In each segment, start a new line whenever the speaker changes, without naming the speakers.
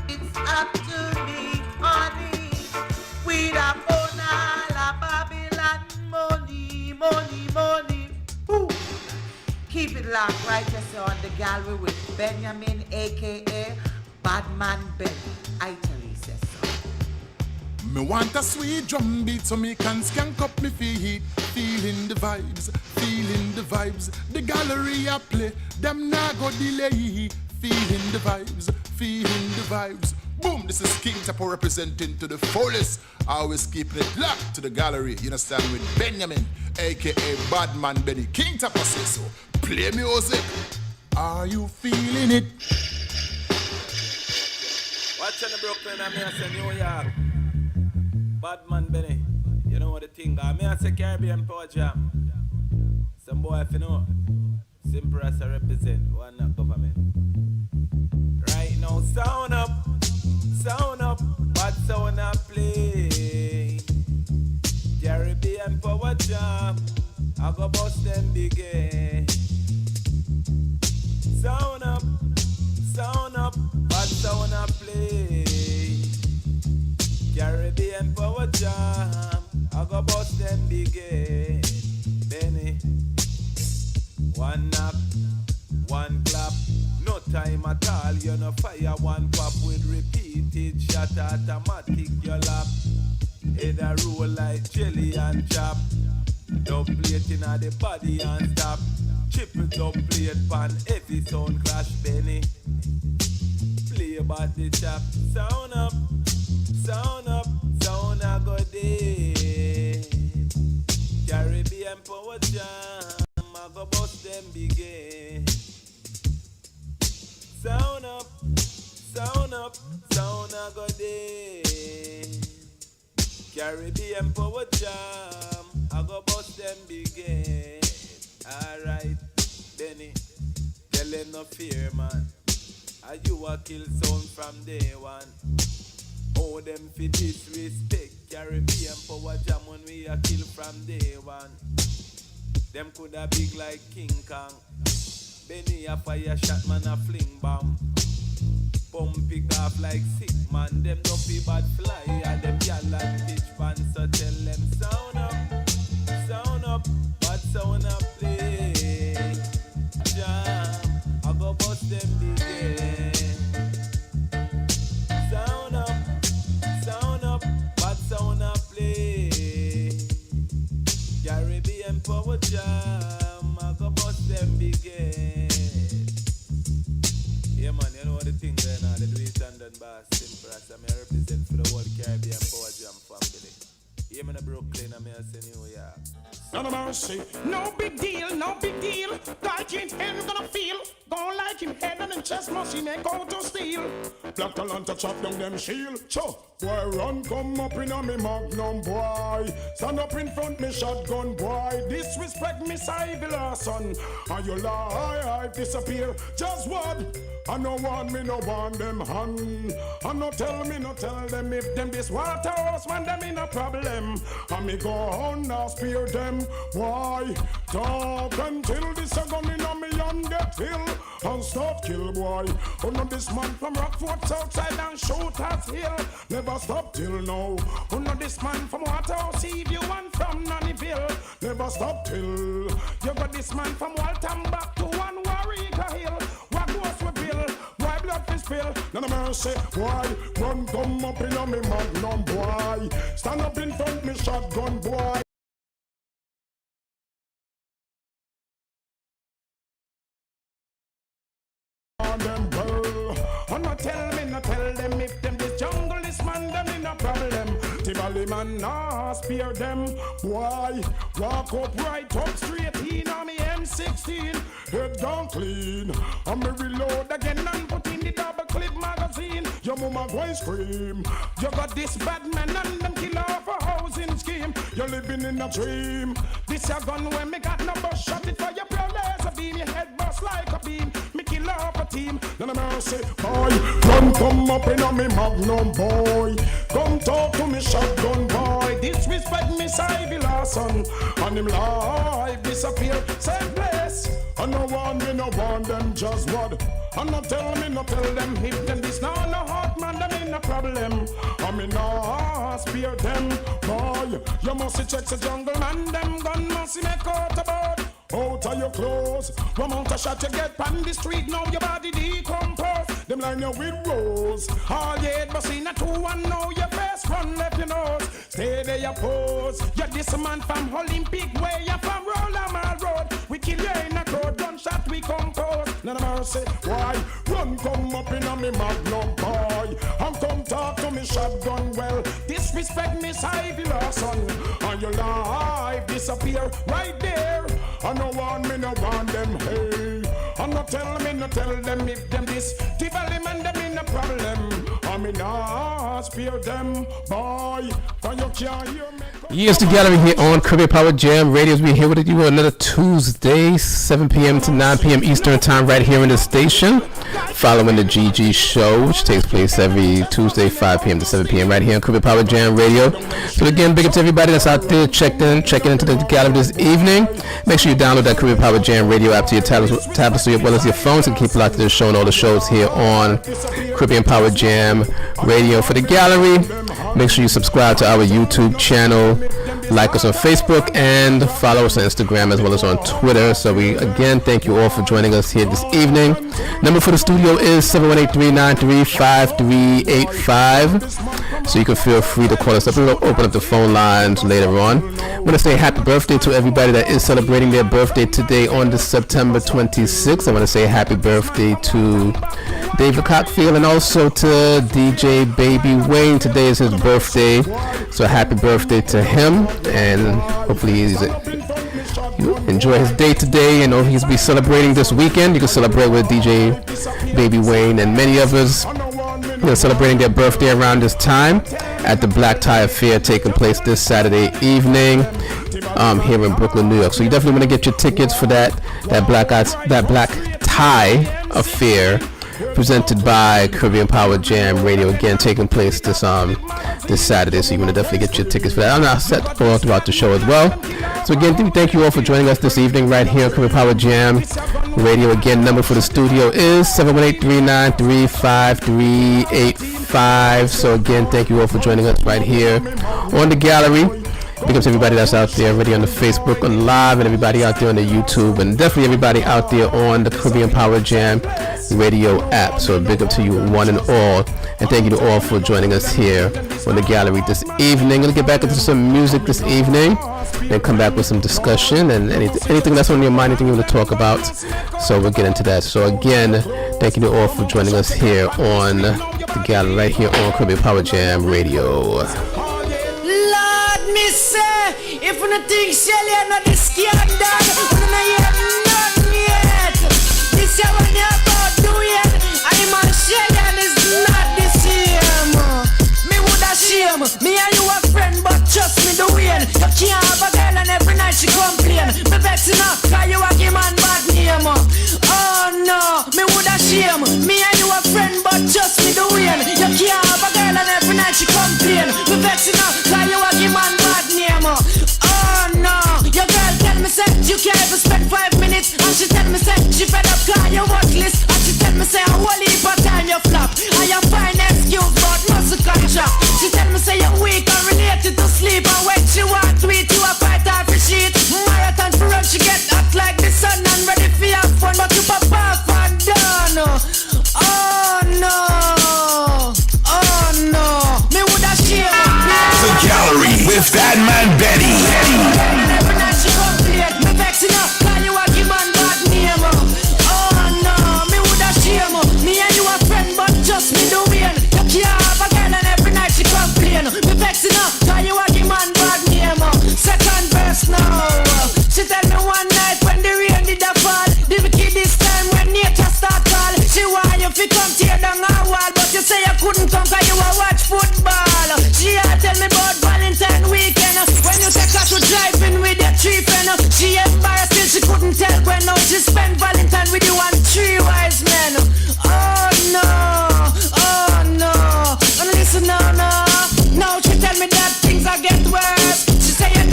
It's up to me, honey. We da own all a Babylon money, money, money. Ooh. Keep it locked right here on the gallery with Benyamin, aka BadMan Benny. I tell you, says so.
Me want a sweet drum beat so me can skank up me feet. Feeling the vibes, feeling the vibes. The gallery I play, them nah go delay. Feeling the vibes, feeling the vibes. Boom, this is King Tapo representing to the fullest. Always keeping it locked to the gallery. You understand, with Benyamin, aka BadMan Benny. King Tapo says so. Play music. Are you feeling it?
Watch in the Brooklyn and me I say New York. BadMan Benny. You know what the thing are. Me I say Caribbean Power Jam. Some boy if you know. Simple as I represent. One not government. Right now sound up. Sound up. Bad sound up play. Caribbean Power Jam. I go bust them big. Sound up. Sound up. Bad sound up play. Caribbean Power Jam. I go bust them big. Benny. One knock, one clap. No time at all. You no fire one pop with repeated shot automatic your lap. Head a roll like jelly and chop. Dub plate inna the body and stop. Triple dub plate pan heavy sound clash Benny. Play about the chop. Sound up, sound up, sound a go day. Caribbean Power Jam, I go bust them big. Sound up, sound up, sound a go day. Caribbean Power Jam, I go bust them big. Alright, Benny, tell them no fear, man. Are you a kill sound from day one? Oh, them fi disrespect Caribbean Power Jam when we a kill from day one. Them coulda big like King Kong. Benny a fire shot, man a fling bomb. Pump pick off like sick man. Them dopey bad fly and them gal and bitch pan. So tell them sound up, bad sound up play. Jam, I go bust them big. Sound up, bad sound up play. Caribbean Power Jam, I go bust them big. Yeah man, you know what the thing there now, they do it and done by simple as I represent for the whole Caribbean Power Jam family. Yeah man, Brooklyn, I'm here say New York.
No mercy, no big deal, no big deal. Like him head gonna feel. Don't like him head and him chest must he make out to steal. Black talent to chop down them shield. Cho, boy run come up in a me magnum boy. Stand up in front me shotgun boy. Disrespect me Civil son. And you lie, I disappear. Just what? I no want me, no want them hand. And no tell me, no tell them if them this water house man them in a problem. And me go on now spear them. Why? Talk until this a gun in a me and get ill. And stop kill boy. Oh no this man from Rockford Southside and shoot at hill. Never stop till now. Oh no this man from Waterhouse Seaview and from Nannyville. Never stop till. You got this man from Waltham back to one Warwick Hill. What goes with Bill? Why blood fi spill? None of mercy. Why? Run come up in a me magnum boy. Stand up in front me shotgun boy. Them well. Oh no tell me, no tell them if them this jungle is man them in a problem. Tibali man nah spear them. Boy, walk up right up straight in on me M16. Head down clean. And me reload again and put in the double clip magazine. Your mama go and scream. You got this bad man and them kill off a housing scheme. You're living in a dream. This a gun when me got no bus shot it for your pure laser beam. Your head bust like a beam. Me kill off a team. None of mercy. Boy, run come up in a me magnum boy. Come talk to me shotgun boy. Disrespect me Civil son. And him life disappear. Same place. I no want me, no want them just what. I no tell me, no tell them if them this now no heart man, them in a problem. I mean no spare them, boy. You must check the jungle man, them gun must make out about. Out of your clothes, one amount of shot you get on the street, now your body decompose. Them line you with rose, all you head but see a 2-1, now your face run left your nose. Stay there you pose, you're this man from Olympic way, you're from Roller Mile Road. We kill you in a crowd, gunshot we compose. None of mercy, why? Run come up in a me magnum boy, and come talk to me shotgun well. Disrespect me Ivy Lawson, and your life disappear right there. I no want me, no want them, hey. I no tell me, no tell them if them this development them in a problem. I mean, I spare them, boy. Can you can't hear me?
Yes, the gallery here on Caribbean Power Jam Radio. We're here with you on another Tuesday, 7 p.m. to 9 p.m. Eastern Time, right here in the station. Following the GG show, which takes place every Tuesday, 5 p.m. to 7 p.m. right here on Caribbean Power Jam Radio. So again, big up to everybody that's out there checking into the gallery this evening. Make sure you download that Caribbean Power Jam Radio app to your tablets as well as your phones, and keep locked to the show and all the shows here on Caribbean Power Jam Radio. For the gallery, make sure you subscribe to our YouTube channel, like us on Facebook, and follow us on Instagram as well as on Twitter. So we again thank you all for joining us here this evening. Number for the studio is 718-393-5385. So you can feel free to call us up. We'll open up the phone lines later on. I want to say happy birthday to everybody that is celebrating their birthday today on this September 26th. I want to say happy birthday to David Cockfield and also to DJ Baby Wayne. Today is his birthday, so happy birthday to him, and hopefully he's enjoy his day today, and he's be celebrating this weekend. You can celebrate with DJ Baby Wayne and many others celebrating their birthday around this time at the Black Tie Affair taking place this Saturday evening here in Brooklyn, New York. So you definitely want to get your tickets for that Black Tie Affair presented by Caribbean Power Jam Radio, again taking place this Saturday. So you want to definitely get your tickets for that. I'm not set all throughout the show as well. So again, thank you all for joining us this evening right here on Caribbean Power Jam Radio. Again, number for the studio is 718-393-5385. So again, thank you all for joining us right here on the gallery. Big up to everybody that's out there already on the Facebook on live, and everybody out there on the YouTube, and definitely everybody out there on the Caribbean Power Jam Radio app. So big up to you one and all, and thank you to all for joining us here on the gallery this evening. Gonna get back into some music this evening, then come back with some discussion and anything that's on your mind, anything you want to talk about. So we'll get into that. So again, thank you to all for joining us here on the gallery right here on Caribbean Power Jam Radio.
Me say, if you think Shelly and not the scandal, you don't hear nothing yet. This year when you're about doing, I'm on Shelly and it's not the same. Me woulda shame, me and you a friend, but trust me the way. You can't have a girl and every night she complain. Me vex enough, cause you a give man bad name. Oh no, me woulda shame, me and you a friend, but trust me the way. You can't have a girl and every night she complain. Me vex enough, cause you a give man bad name. Oh no, your girl tell me say you can't even spend 5 minutes, and she tell me say she fed up cause you worthless, and she tell me say a whole heap of time you flop. I am fine excuse but muscle contract. She tell me say you're weak and related to sleep, and when she want to eat you a fight off the sheet. Marathon for run she get hot like the sun and ready for your fun, but you pop off and done. Oh no, oh no, me woulda shame.
The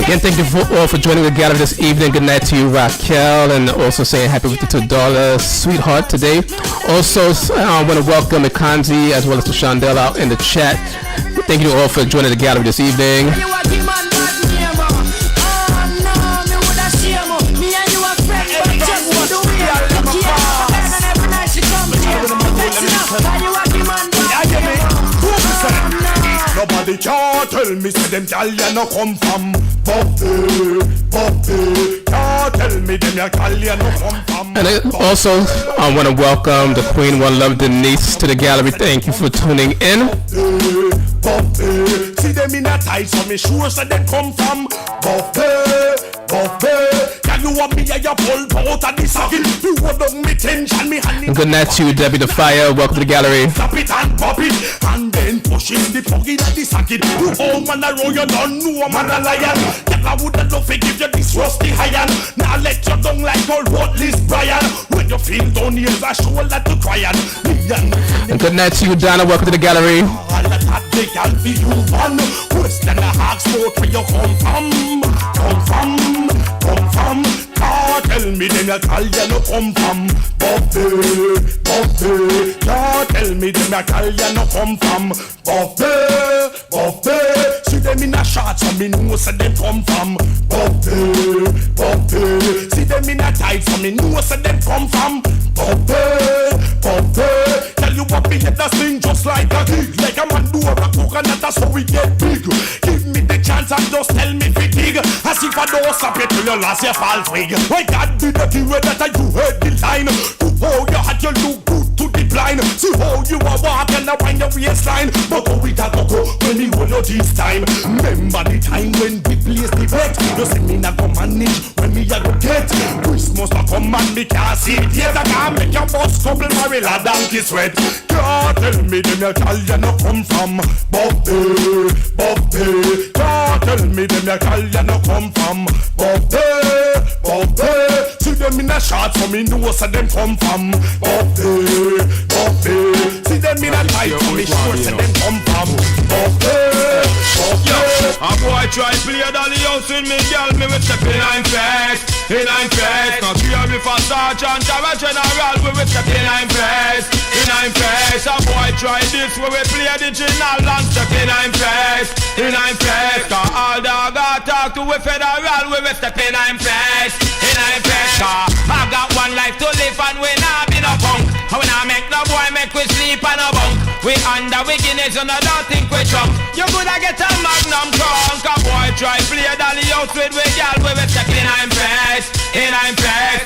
Again, thank you all for joining the gallery this evening. Good night to you, Raquel, and also saying happy birthday to Dollar Sweetheart today. Also, I want to welcome Ekanzi as well as to Chandel out in the chat. Thank you all for joining the gallery this evening.
Nobody can tell me say them gal ya no come from Buffy. Can't tell me them ya gal ya no come from.
And I also want to welcome the Queen One Love Denise to the gallery. Thank you for tuning in.
Buffy. See them in a tie, so me sure say them come from Buffy. Can you want me a ya pull out of the socket? You hold on me tension, me hand.
Good night to you, Debbie the Fire. Welcome to the gallery.
Stop it and pop it, and then push in the plug in the socket. You all man a roll, you don't know man a lion. Girl, I woulda love to give you this rusty iron. Now let you down like old Worthless Brian. When you feel down here, I shoulder to cry on.
And good night to you, Donna. Welcome to the gallery.
All of that they can be you one. Western a hawk sport where you come from. Can't tell me them a call you no come from Buffy. Can't tell me them a call you no come from Buffy. See them in a shot so me know say them come from Buffy. See them in a tight so me know say them come from Buffy. Tell you what me head a sing just like a gig. Like a man do a coconut that's how we get big. Give me the chance and just tell me fi dig. As if I don't stop it till you lost your false wig. Why God be the thing that you heard the line. To how you had you look good to the blind. See how you are walking and wind your waistline. But how we da go when we hold you this time. Remember the time when we place the bet. You see me not go manage when me a go get. Christmas a come and me can't see it yet. I can't make your boss couple marry a donkey sweat. Can't tell me them your call you no come from Buffy. Can't tell me them your call you no come from Buffy. See them in a shot so me know so them come from Buffy. See them in a tight so me sure so them come from Buffy.
A boy try play dolly house with me, girl, me with step in I'm fast. Now fear me for sergeant or a general, we with step in I'm fast. A boy try this, we play the general and step in I'm fast. Cause all dog I talk to we federal, we with step in I'm fast. I got one life to live and we not be no punk. And we not make no boy make we sleep on a bunk. We under wickedness and I don't think we drunk. You coulda get a magnum trunk. A boy try play dolly out with we girl, we with step in I'm fast.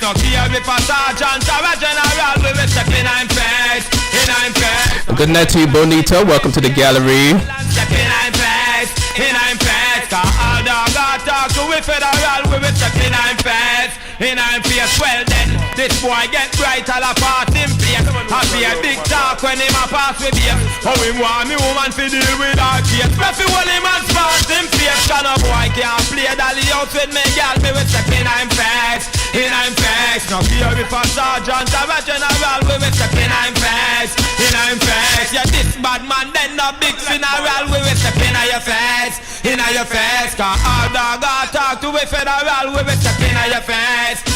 No fear me for sergeant or a general, we with step in I'm fast.
Good night to you, Bonita. Welcome to the gallery.
Step in I'm fast. Cause all dog I talk to we federal, we with step in I'm fast. Well then, this boy get bright all a part in place. I be a big talk when him a pass with you. How him want me woman fi deal with our case. But fi hold him and spot him face. Cause no boy can't play dolly out with me girl. Me with step in I'm fast. No fear me for sergeant or a general. We with step in I'm fast. Yeah, this bad man then no big funeral. We with step in your face. Cause all dog I talk to we federal. We with step in your face.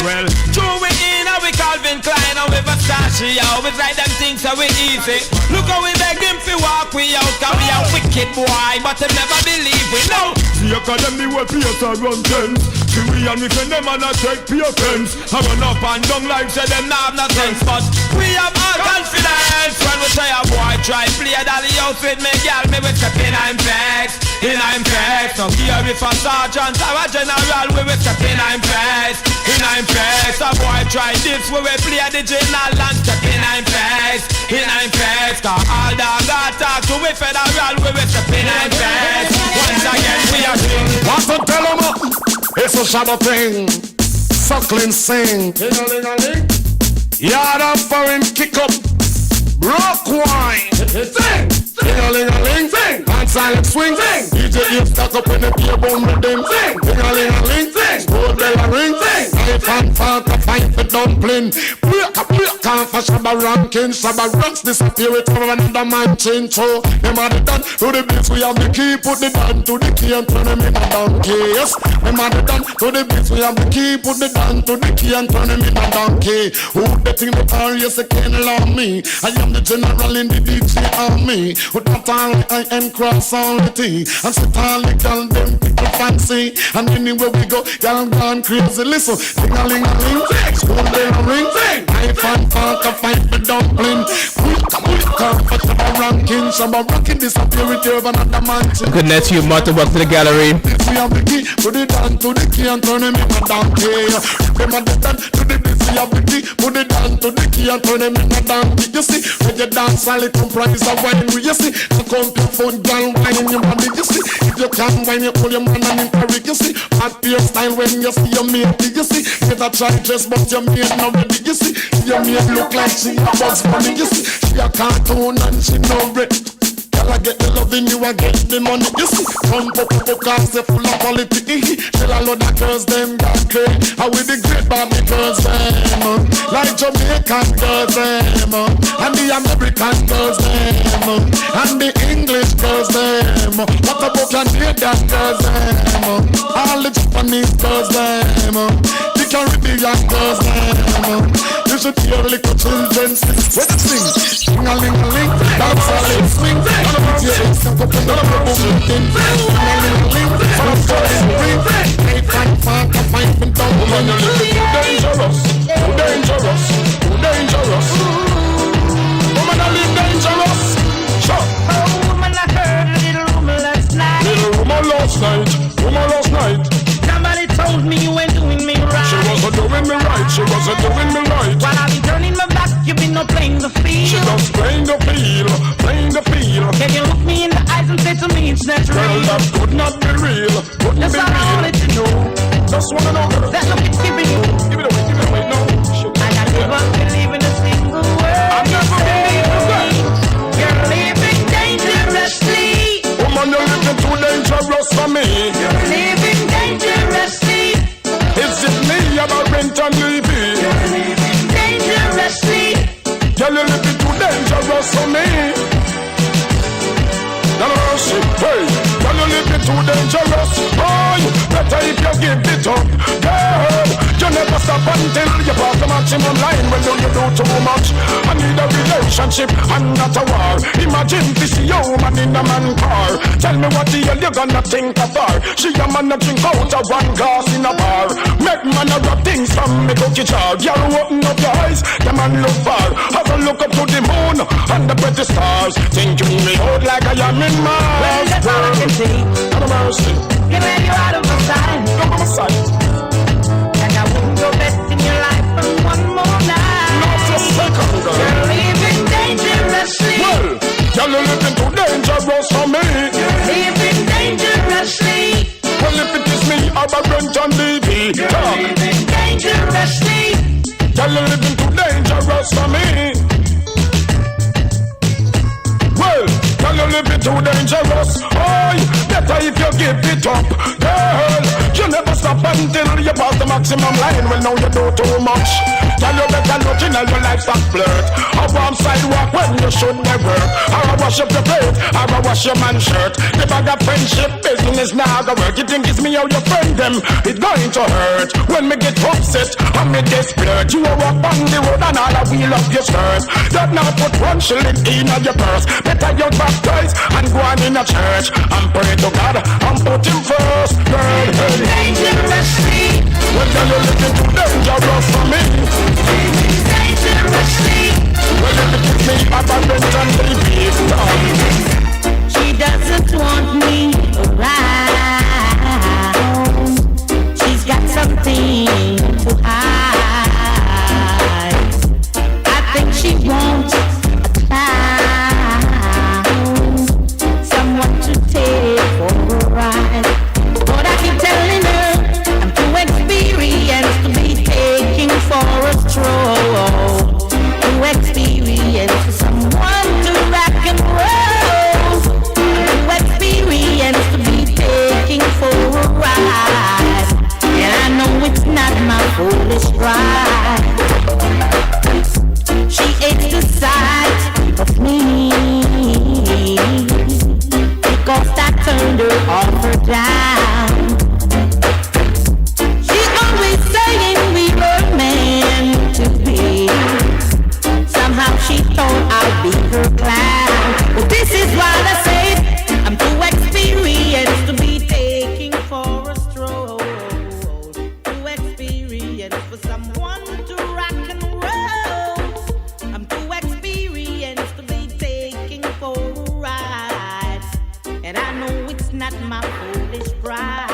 Well, true we in and we Calvin Klein and we Versace. Always like them things so we easy. Look how we beg him fi walk we out. Cause we a wicked boy but him never believe we know.
See you call them me well Peter run tens. See we and we can them and I take pure fence. I run up and down like say them not have no sense. But we have all confidence. When we say a boy try play dolly house with me girl, me with step in I'm fast. No fear me for sergeant or a general, we with step in I'm fast. A boy try this, we will play the general and step in I'm fast. Cause all dog I talk to we federal, we will step in I'm fast. Once again we are sing. What's to tell them? It's a shadow thing. Suckling sing. Yard up for him kick up. Rock wine. Sing. Ding-a-ling-a-ling, sing. And silent swing, sing. DJ Ape stack up in the beer bone with them, sing. Ding-a-ling-a-ling, sing. Road bell a ring, sing. Knife and fork a fight for dumpling. Break for Shabba ranking. Shabba ranks disappear with another man change. So them are the done to the beats. We have the key, put the down to the key and turn them in a donkey. Yes, them are the done to the beats. We have the key, put the down to the key and turn them in a donkey. Who the thing that are yes, they can't allow me. I am the general in the DJ army. With that all I am cross all the T. And sit all the girl them people fancy. And anywhere we go, y'all gone crazy. Listen, ding-a-ling-a-ling, school bell ring, knife and fork a fight for dumpling. Come for Shabba ranking. Shabba ranking disappear with you another man.
Good night to you, Martin. Welcome to the gallery.
We have the key, put it down to the key and turn him in a donkey. Them are the done to the beat. We have the key, put it down to the key and turn him in a donkey. You see, when you dance, all it comprise of wine. You see, so come to phone, girl, wine in your body. You see, if you can't wine, you pull your man and in Paris. You see, hot beer style when you see your mate. You see, get a try dress, but your mate not ready. You see, your mate look like she a Bugs Bunny. You see, she a cartoon and she no red. I get the loving, you I get the money. You see, come pop cars, they full of quality. Tell a lot of girls, them got great. How with the great Barbie girls, them like Jamaican girls, them and the American girls, them and the English girls, them. What about Canadian girls, them all the Japanese girls, them the Caribbean girls, them. You should hear little children sing. When they sing, sing-a-ling-a-ling, dance a ling swing. DJ stuck up in the boom thing. Sing-a-ling-a-ling, fast ring. Knife and fork a fight for dumpling. Woman, you're living too dangerous, too dangerous, too dangerous. Woman, I live dangerous. Sure.
Oh, woman, I heard a little rumor last night.
Little rumor last night, rumor last night.
Somebody told me you ain't doing me right.
She wasn't doing me right, she wasn't doing me right.
While I be turning my back, you be no playing the field.
She just playing the field, playing the field.
Can you look me in the eyes and say to me it's not real?
Girl, that could not be real, couldn't
That's
be
all I
real.
wanted to know.
Just wanna know, girl.
That look it's giving you.
Give it away, no.
And I never believe in a single word.
I never believe in that.
You're living dangerously.
Woman, you're living too dangerous for me.
You're living dangerously.
Is it me about rent and leaving?
You're living dangerously.
Girl, you're living too dangerous for me. No mercy, hey. Girl, you're living too dangerous. Oh, better if you give it up. Girl, you never stop until you pass the maximum line. When you do too much, I need a relationship and not a war. Imagine this woman in a man car. Tell me what the hell you gonna think of her. She a man a drink out of one glass in a bar. Make man a rub things from me cookie jar. You open up your eyes, the man look far. Have a look up to the moon and the pretty stars. Thinking me out like I am in Mars.
Well, that's all I can see.
No mercy,
You made you out of my sight.
no my sight.
And I wouldn't go best in your life for one more night.
Not a second, girl.
You're living dangerously.
Well, you're living too dangerous for me.
You're living dangerously.
Well, if it is me, I'm a rent and leave.
You're living dangerously.
You're living too dangerous for me. Well, you're living too dangerous. Oh, better if you give it up. Girl, you never stop until you pass the maximum line. Well, now you do too much. Girl, you better look in your livestock flirt. A warm sidewalk when you should never. I wash up your plate, I wash your man's shirt. The bag of friendship business now go work. You think it's me or your friend them? It's going to hurt when me get upset. I'm me desperate. You walk on the road and all I wheel up your skirt. That now put one shilling in your purse. Better you baptize and go on in a church and pray to God and put him first. Girl, hey.
Dangerously.
Well, girl, you're looking too dangerous for me.
Living dangerously.
Well, if it is me, I'm a rent and leave it down.
She doesn't want me around. She's got something to hide. I think she wants a clown, someone to take for a ride. But I keep telling her I'm too experienced to be taking for a stroll. she thought I'd be her clown. Well, this is why I say I'm too experienced to be taking for a stroll. Too experienced for someone to rock and roll. I'm too experienced to be taking for a ride. And I know it's not my foolish pride.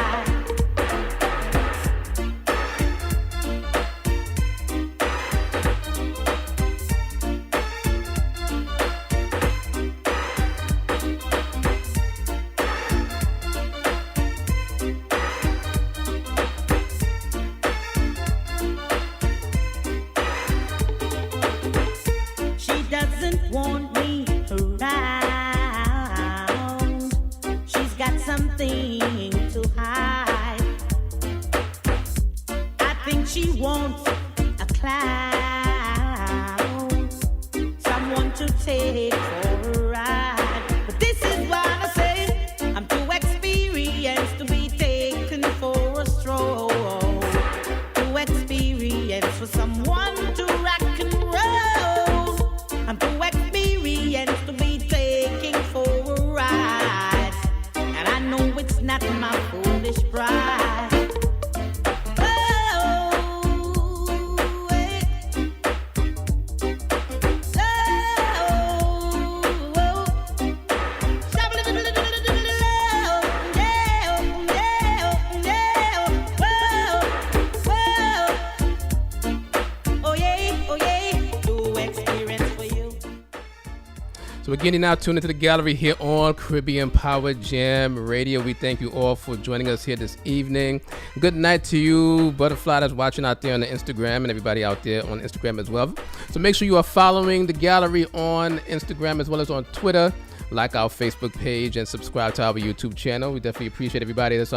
So again, you're now tuned into the gallery here on Caribbean Power Jam Radio. We thank you all for joining us here this evening. Good night to you, Butterfly, that's watching out there on the Instagram, and everybody out there on Instagram as well. So make sure you are following the gallery on Instagram as well as on Twitter. Like our Facebook page and subscribe to our YouTube channel. We definitely appreciate everybody that's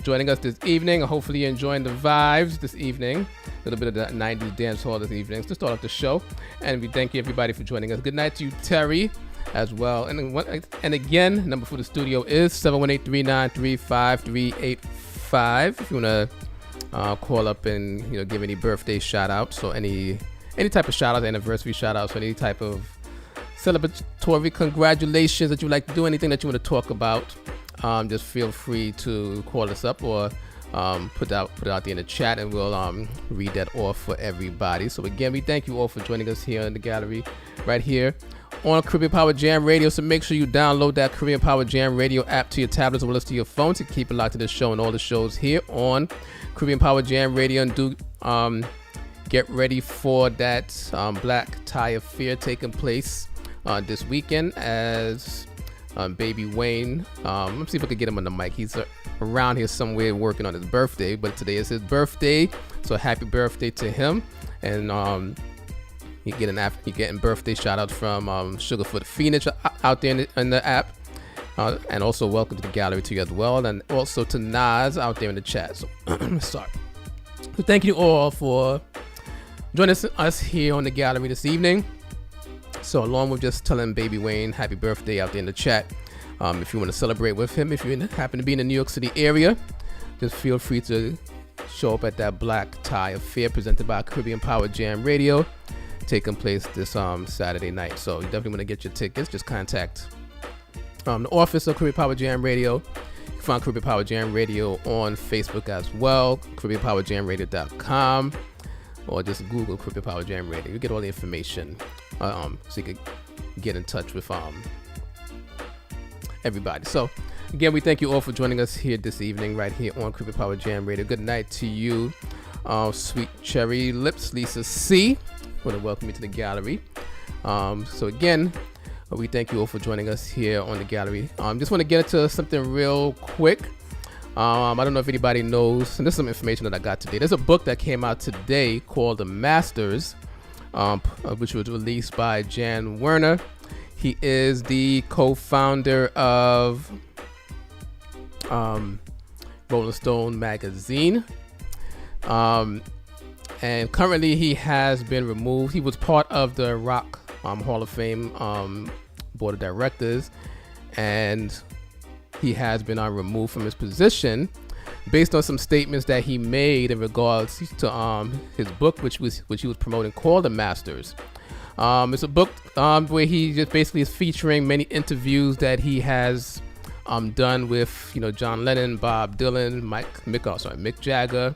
joining us this evening. Hopefully you're enjoying the vibes this evening. A little bit of that 90s dancehall this evening to start off the show. And we thank you everybody for joining us. Good night to you, Terry, as well. And again, number for the studio is 718-393-5385. If you want to call up and give any birthday shout outs or any type of shout outs, anniversary shout outs, or any type of celebratory congratulations that you like to do, anything that you want to talk about, just feel free to call us up or put it out there in the chat, and we'll read that off for everybody. So again, we thank you all for joining us here in the gallery right here on Caribbean Power Jam Radio. So make sure you download that Caribbean Power Jam Radio app to your tablets or to your phone to keep it locked to the show and all the shows here on Caribbean Power Jam Radio. And do get ready for that black tie affair taking place this weekend as Baby Wayne. Let me see if I can get him on the mic. He's around here somewhere working on his birthday, but today is his birthday, so happy birthday to him. And you're getting birthday shout outs from Sugar for the Phoenix out there in the app, and also welcome to the gallery to you as well, and also to Nas out there in the chat. So sorry. So thank you all for joining us here on the gallery this evening. So along with just telling Baby Wayne happy birthday out there in the chat, if you want to celebrate with him, if you happen to be in the New York City area, just feel free to show up at that black tie affair presented by Caribbean Power Jam Radio, taking place this Saturday night. So you definitely want to get your tickets. Just contact the office of Caribbean Power Jam Radio. You can find Caribbean Power Jam Radio on Facebook as well, CaribbeanPowerJamRadio.com, or just Google Caribbean Power Jam Radio. You get all the information, so you can get in touch with everybody. So again, we thank you all for joining us here this evening right here on Caribbean Power Jam Radio. Good night to you, Sweet Cherry Lips, Lisa C. I want to welcome you to the gallery. So again, we thank you all for joining us here on the gallery. Just want to get into something real quick. I don't know if anybody knows, and this is some information that I got today. There's a book that came out today called The Masters, which was released by Jan Werner. He is the co-founder of Rolling Stone magazine. And currently he has been removed. He was part of the Rock Hall of Fame board of directors, and he has been removed from his position based on some statements that he made in regards to his book, which he was promoting, called The Masters. It's a book where he just basically is featuring many interviews that he has done with, John Lennon, Bob Dylan, Mick Jagger,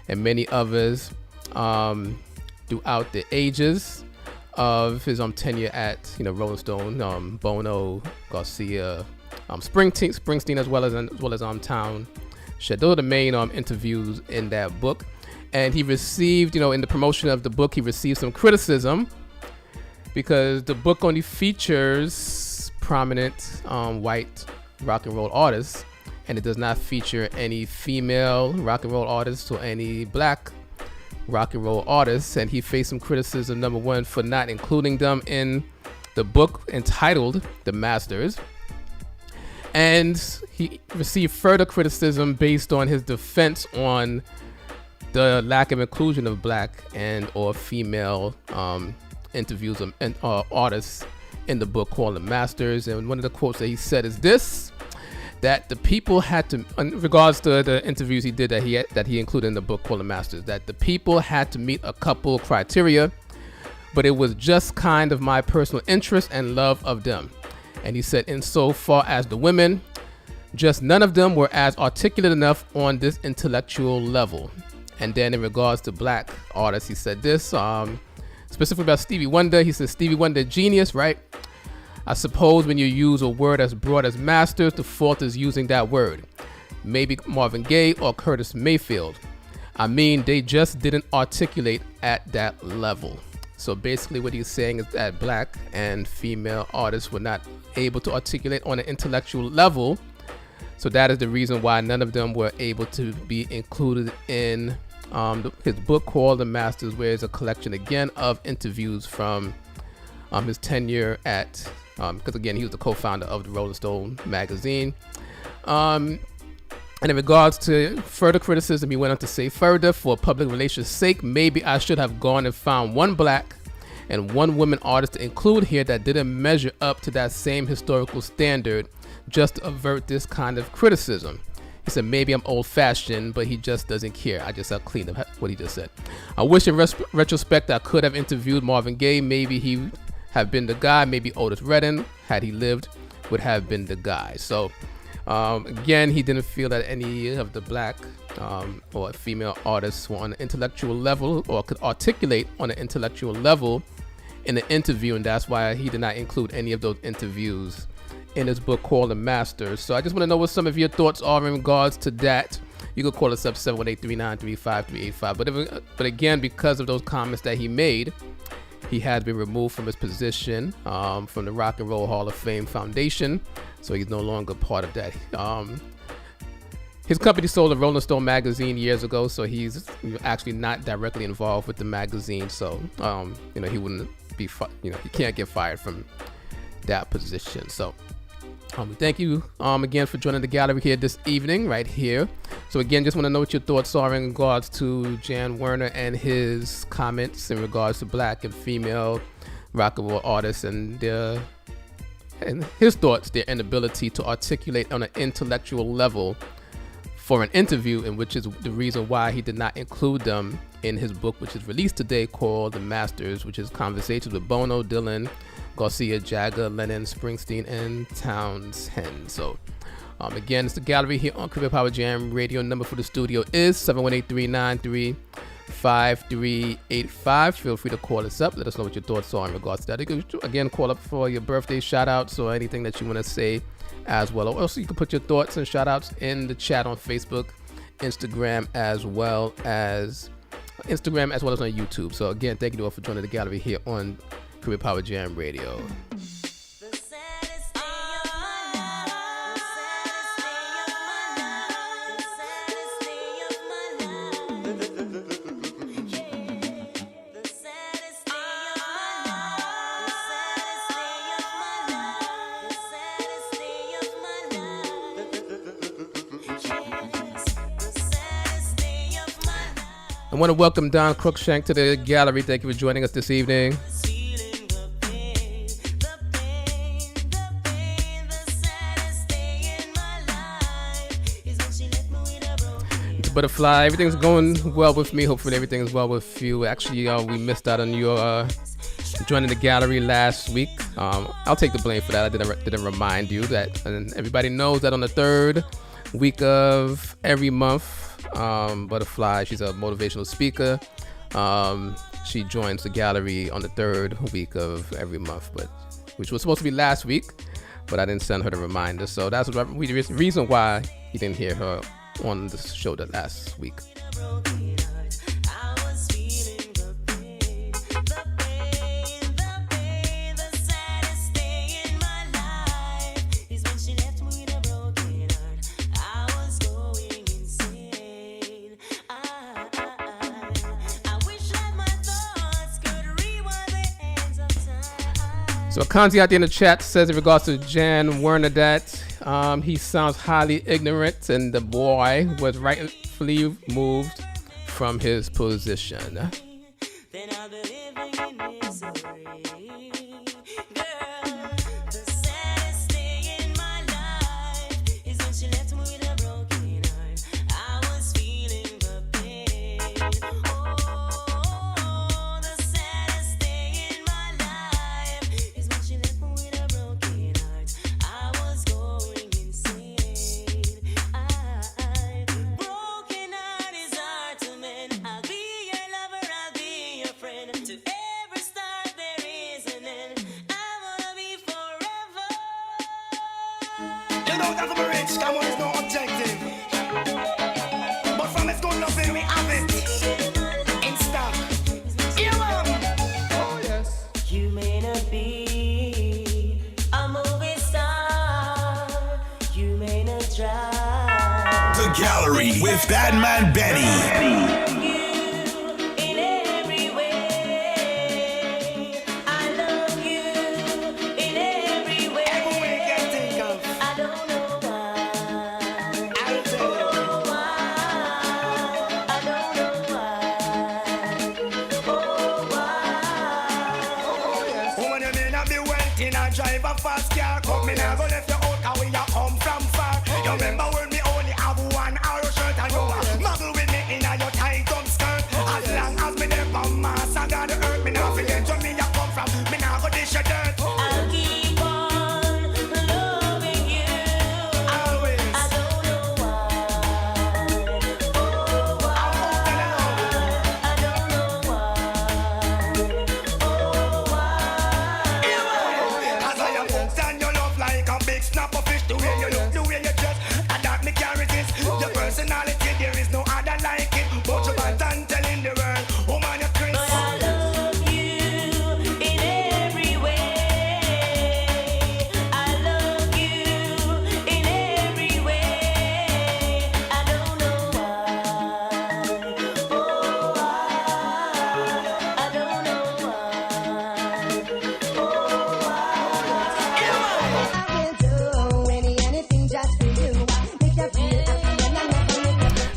and many others throughout the ages of his tenure at Rolling Stone, Bono, Garcia, Springsteen, as well as Town Shed. Those are the main interviews in that book. And he received, in the promotion of the book, he received some criticism because the book only features prominent white rock and roll artists, and it does not feature any female rock and roll artists or any black rock and roll artists. And he faced some criticism, number one, for not including them in the book entitled The Masters. And he received further criticism based on his defense on the lack of inclusion of black and or female interviews and artists in the book called The Masters. And one of the quotes that he said is this: that the people had to, in regards to the interviews he did that he included in the book called The Masters, that the people had to meet a couple criteria, but it was just kind of my personal interest and love of them. And he said, insofar as the women, just none of them were as articulate enough on this intellectual level. And then in regards to black artists, he said this, specifically about Stevie Wonder. He said, Stevie Wonder, genius, right? I suppose when you use a word as broad as masters, the fault is using that word. Maybe Marvin Gaye or Curtis Mayfield. I mean, they just didn't articulate at that level. So basically what he's saying is that black and female artists were not able to articulate on an intellectual level. So that is the reason why none of them were able to be included in his book called The Masters, where it's a collection again of interviews from his tenure at, because again, he was the co-founder of the Rolling Stone magazine. And in regards to further criticism, he went on to say further, for public relations sake, maybe I should have gone and found one black and one woman artist to include here that didn't measure up to that same historical standard, just to avert this kind of criticism. He said, maybe I'm old-fashioned, but he just doesn't care. I just cleaned up what he just said. I wish in retrospect I could have interviewed Marvin Gaye. Maybe he have been the guy. Maybe Otis Redding, had he lived, would have been the guy. So again, he didn't feel that any of the black or female artists were on an intellectual level or could articulate on an intellectual level in the interview, and that's why he did not include any of those interviews in his book called The Masters. So I just want to know what some of your thoughts are in regards to that. You can call us up 718-393-5385. But again, because of those comments that he made, he has been removed from his position from the Rock and Roll Hall of Fame Foundation. So he's no longer part of that. His company sold a Rolling Stone magazine years ago, so he's actually not directly involved with the magazine. So he wouldn't be, he can't get fired from that position. So thank you again for joining the gallery here this evening, right here. So again, just want to know what your thoughts are in regards to Jan Werner and his comments in regards to black and female rock and roll artists and his thoughts, their inability to articulate on an intellectual level for an interview, and which is the reason why he did not include them in his book, which is released today, called The Masters, which is conversations with Bono, Dylan, Garcia, Jagger, Lennon, Springsteen, and Townsend. So again, it's the gallery here on Caribbean Power Jam Radio. Number for the studio is 718-393-5385. Feel free to call us up. Let us know what your thoughts are in regards to that. You can again call up for your birthday shout outs or anything that you want to say as well. Or also you can put your thoughts and shout outs in the chat on Facebook, Instagram as well as on YouTube. So again, thank you all for joining the gallery here on Caribbean Power Jam Radio. I want to welcome Don Crookshank to the gallery. Thank you for joining us this evening. It's Butterfly. Everything's going well with me. Hopefully everything is well with you. Actually, we missed out on your joining the gallery last week. I'll take the blame for that. I didn't remind you that. And everybody knows that on the third week of every month, Butterfly, she's a motivational speaker. She joins the gallery on the third week of every month, which was supposed to be last week, but I didn't send her the reminder. So that's the reason why you didn't hear her on the show the last week. So Kanzi out there in the chat says in regards to Jan Werner that he sounds highly ignorant and the boy was rightfully moved from his position.
Gallery with BadMan Benny.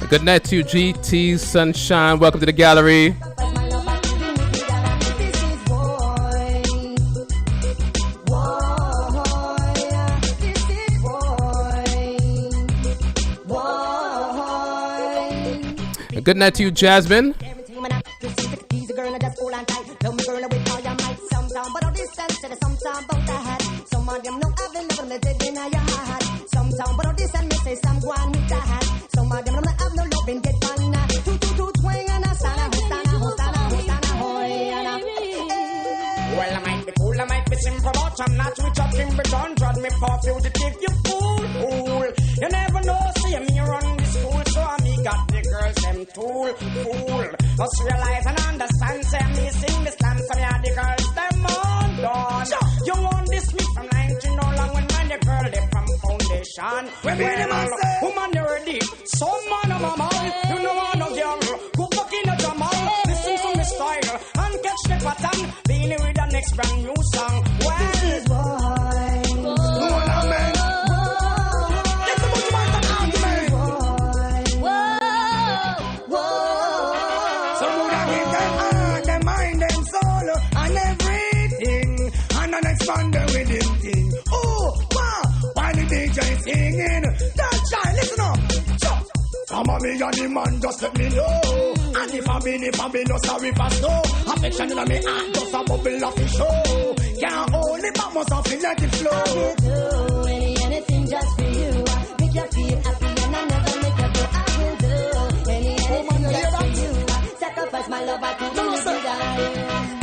Good night to you, GT Sunshine. Welcome to the gallery. And good night to you, Jasmine.
I'm not with your king, but don't drag me past you to take you fool. You never know, see me run the school, so me got the girls, them fool. Must realize and understand, say me sing this dance, so me had the girls, them on done. You want this me from 19 no long when man, the girl, they from foundation. When woman, you ready? Some man of my man, you know I no girl. Go back in the jamal, listen to me style, and catch the pattern, being with the next brand new song. Some of me and the man just let me know. And Fabulous, sorry for snow. Affection in me heart, just a bubble of the show. Can't hold it, but must feel like it flow.
I will do anything just for you. Make you feel happy and I never make you go. I will do anything just for you. Sacrifice my love, I can do it.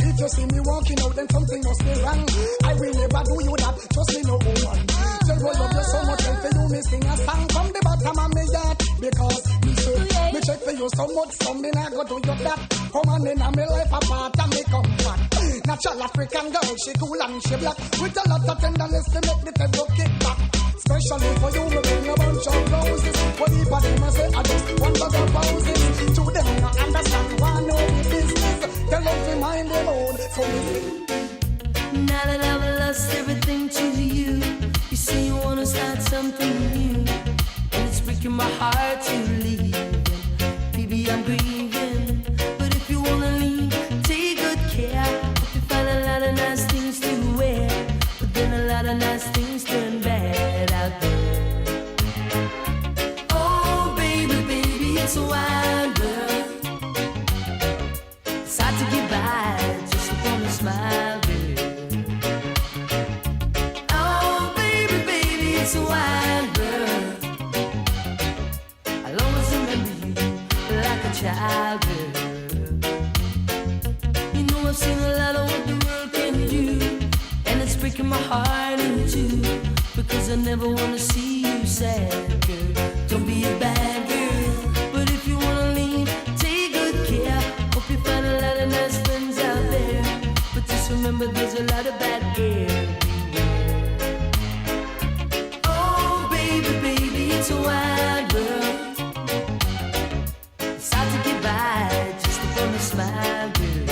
If you see me walking out, then something must be wrong. I will never do you that, just me no one. Tell you love you so much, and for you me sing a song from the bottom of me heart. Because me say, me check for you so much, so me not go do you that. Come on in and me life apart and me come back. Natural African girl, she cool and she black. With a lot of tenderness to make the table kick back. Especially for you, we bring a bunch of roses. What if I them say, I just one bag of roses. To them, I understand why no business. Tell them to mind their own, so me sing.
Now that I've lost everything to you, you say you wanna start something new, and it's breaking my heart to leave. Baby, I'm grieving, but if you wanna leave, take good care. Hope you find a lot of nice things to wear, but then a lot of nice things turn bad out there. Oh, baby, baby, it's a wild world. It's hard to get by, just upon a smile, girl. Oh, baby, baby, it's a wild world. I'll always remember you like a child, girl. You know I've seen a lot of what the world can do, and it's breaking my heart in two, because I never wanna see you sad, girl. Don't be a bad girl, but if you wanna leave, take good care. Hope you find a lot of nice friends out there, but just remember there's a lot of bad air. Oh, baby, baby, it's a wild world. It's hard to get by just upon a smile, girl.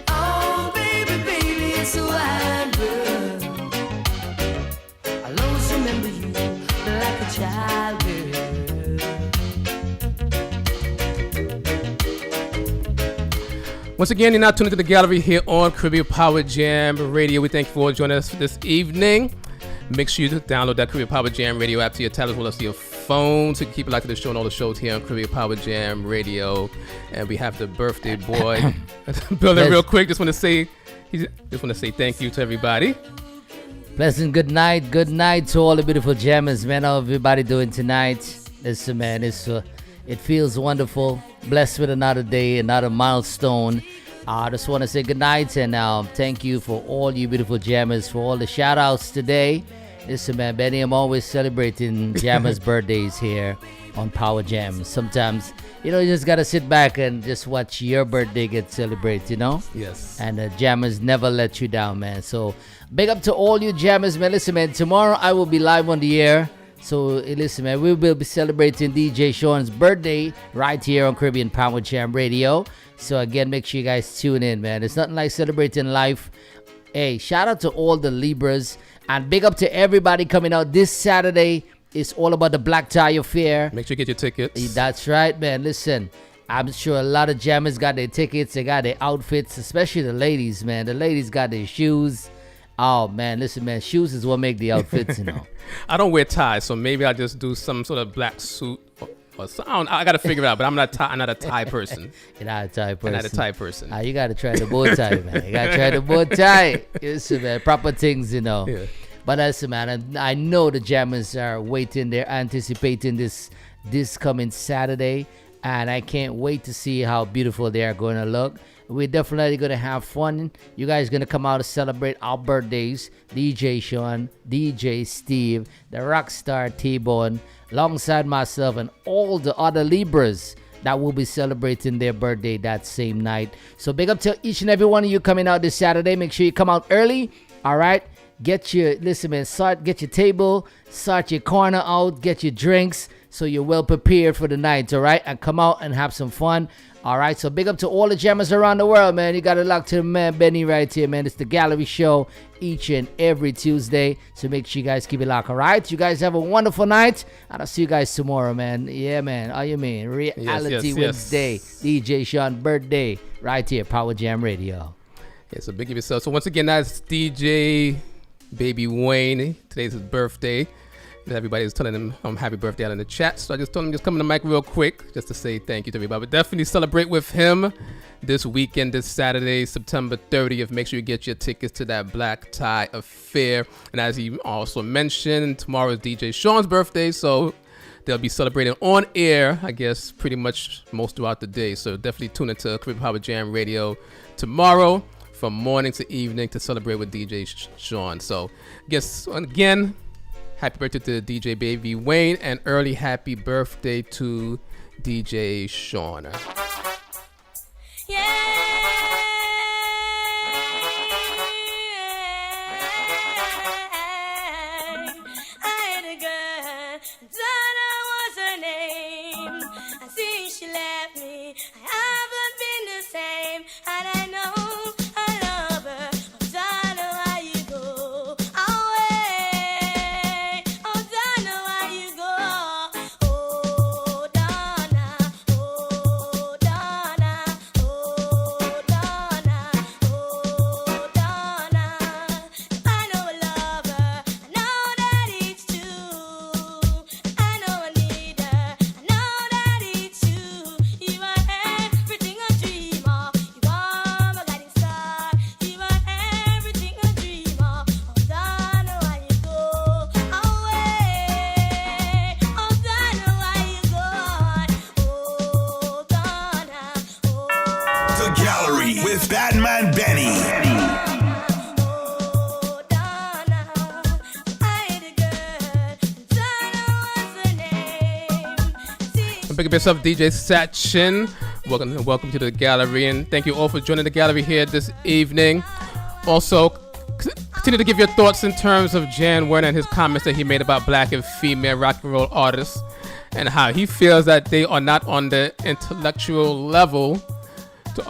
Oh, baby, baby, it's a wild world. I'll always remember you like a child, girl.
Once again, you're now tuned into the gallery here on Caribbean Power Jam Radio. We thank you for joining us this evening. Make sure you download that Caribbean Power Jam Radio app to your tablet as well as to your phone, so you can keep it locked to the show and all the shows here on Caribbean Power Jam Radio. And we have the birthday boy building real quick. Just want to say thank you to everybody.
Pleasant good night to all the beautiful jammers, man. How everybody doing tonight? Listen, man, it feels wonderful. Blessed with another day, another milestone. I just want to say good night and thank you for all you beautiful jammers, for all the shout outs today. Listen, man, Benny, I'm always celebrating jammers' birthdays here on Power Jam. Sometimes, you just got to sit back and just watch your birthday get celebrated,
Yes.
And the jammers never let you down, man. So big up to all you jammers, man. Listen, man, tomorrow I will be live on the air. So listen, man, we will be celebrating DJ Sean's birthday right here on Caribbean Power Jam Radio. So again, make sure you guys tune in, man. It's nothing like celebrating life. Hey, shout out to all the Libras and big up to everybody coming out this Saturday. It's all about the Black Tie Affair.
Make sure you get your tickets.
That's right, man. Listen, I'm sure a lot of jammers got their tickets. They got their outfits, especially the ladies, man. The ladies got their shoes. Oh, man, listen, man, shoes is what make the outfits,
I don't wear ties, so maybe I'll just do some sort of black suit or something. I got to figure it out, but I'm not a tie person.
You're not a tie person.
I'm not a tie person.
You got to try the bow tie, man. You got to try the bow tie. Listen, man, proper things, Yeah. But listen, man, I know the jammers are waiting. They're anticipating this coming Saturday, and I can't wait to see how beautiful they are going to look. We're definitely going to have fun. You guys going to come out to celebrate our birthdays. DJ Sean, DJ Steve, the Rockstar T-Bone, alongside myself and all the other Libras that will be celebrating their birthday that same night. So big up to each and every one of you coming out this Saturday. Make sure you come out early. All right. Get your table, sort your corner out, get your drinks so you're well prepared for the night, all right? And come out and have some fun, all right? So big up to all the jammers around the world, man. You got to lock to the man, Benny, right here, man. It's the Gallery Show each and every Tuesday. So make sure you guys keep it locked, all right? You guys have a wonderful night, and I'll see you guys tomorrow, man. Yeah, man. How you mean? Reality Wednesday, DJ Sean birthday, right here, Power Jam Radio.
Yeah, so big up yourself. So once again, that's DJ Baby Wayne. Today's his birthday. Everybody was telling him happy birthday out in the chat. So I just told him just come on the mic real quick just to say thank you to everybody. But definitely celebrate with him this weekend, this Saturday, September 30th. Make sure you get your tickets to that Black Tie Affair. And as he also mentioned, tomorrow is DJ Sean's birthday. So they'll be celebrating on air, I guess, pretty much most throughout the day. So definitely tune into Caribbean Power Jam Radio tomorrow from morning to evening to celebrate with DJ Sean. So I guess, again, happy birthday to DJ Baby Wayne and early happy birthday to DJ Sean.
Yeah. I had a girl, Donna was her name. I see she left me. I haven't been the same, and I know I love her. Oh, Donna, why you go away? Oh, Donna, why you go? Oh, Donna, oh, Donna, oh, Donna, oh, Donna. I know I love her. I know that it's true. I know I need her. I know that it's true. You are everything I dream of. You are my guiding star. You are everything I dream of. Oh, Donna, why you go away? Oh, Donna, why you gone? Oh, Donna, oh,
The Gallery with BadMan Benny.
oh, Donna. I had a girl, Donna was her name.
Pick up yourself, DJ Sachin. Welcome to the gallery, and thank you all for joining the gallery here this evening. Also, continue to give your thoughts in terms of Jan Werner and his comments that he made about black and female rock and roll artists, and how he feels that they are not on the intellectual level to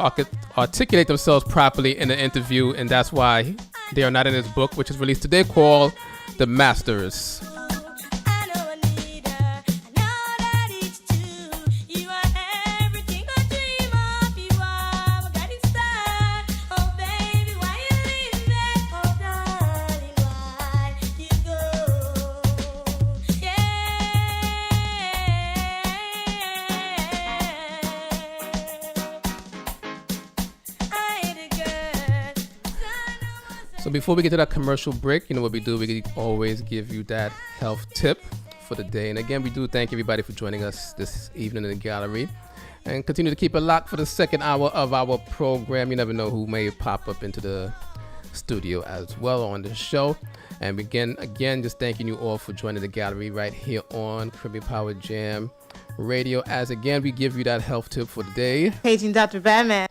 articulate themselves properly in the interview, and that's why they are not in his book, which is released today, called The Masters.
I know I need her. I know that it's true. You are everything I dream of. You are my guiding star. Oh, baby, why you leave me? Oh, darling, why you go? Yeah. I had a girl.
So before we get to that commercial break, you know what we do? We always give you that health tip for the day. And again, we do thank everybody for joining us this evening in the gallery. And continue to keep it locked for the second hour of our program. You never know who may pop up into the studio as well on the show. And again, just thanking you all for joining the gallery right here on Caribbean Power Jam Radio. As again, we give you that health tip for the day.
Paging Dr. BadMan.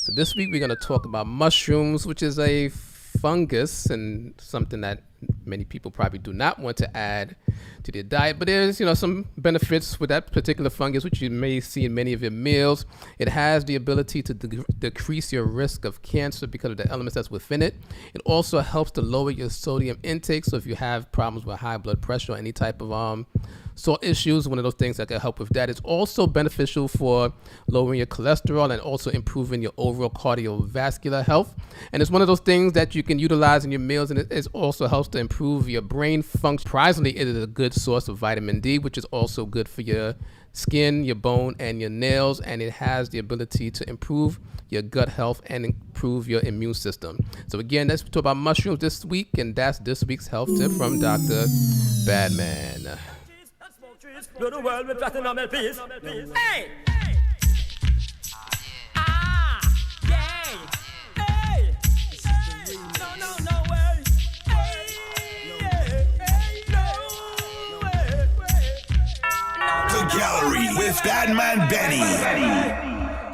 So this week we're going to talk about mushrooms, which is a fungus and something that many people probably do not want to add to their diet. But there's, some benefits with that particular fungus, which you may see in many of your meals. It has the ability to decrease your risk of cancer because of the elements that's within it. It also helps to lower your sodium intake. So if you have problems with high blood pressure or any type of salt issues, one of those things that can help with that. It's also beneficial for lowering your cholesterol and also improving your overall cardiovascular health. And it's one of those things that you can utilize in your meals, and it also helps to improve your brain function. Surprisingly, it is a good source of vitamin D, which is also good for your skin, your bone, and your nails, and it has the ability to improve your gut health and improve your immune system. So again, let's talk about mushrooms this week, and that's this week's health tip from Dr. BadMan.
Do the world with platinum LPs. Hey! Yay! Hey! No way! Hey! No way!
The Gallery with BadMan Benny.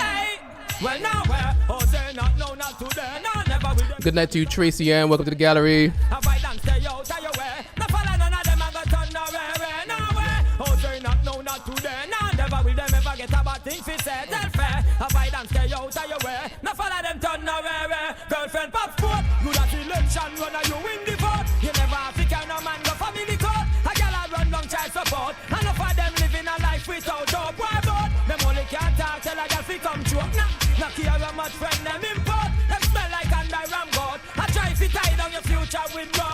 Hey! Well, now where? Oh, say not, no, not today. No, never will.
Good night to you, Tracy Ann. Welcome to the gallery.
Have I done stay out of your way? No follow none of them and go turn nowhere. Nowhere. Oh, say not, no, not today. No, never will them ever get about things we say. Tell fair. Have I done stay out of your way? No follow them turn nowhere. Girlfriend pop sport. You that election runner, you win the vote. You never have to carry no man go family court. A girl a run long child support. And enough of them living a life without hope. Why vote? Them only can't talk till a girl fi come true. Nah care how much friend them import. Them smell like under ram god. I try to tie down your future with blood.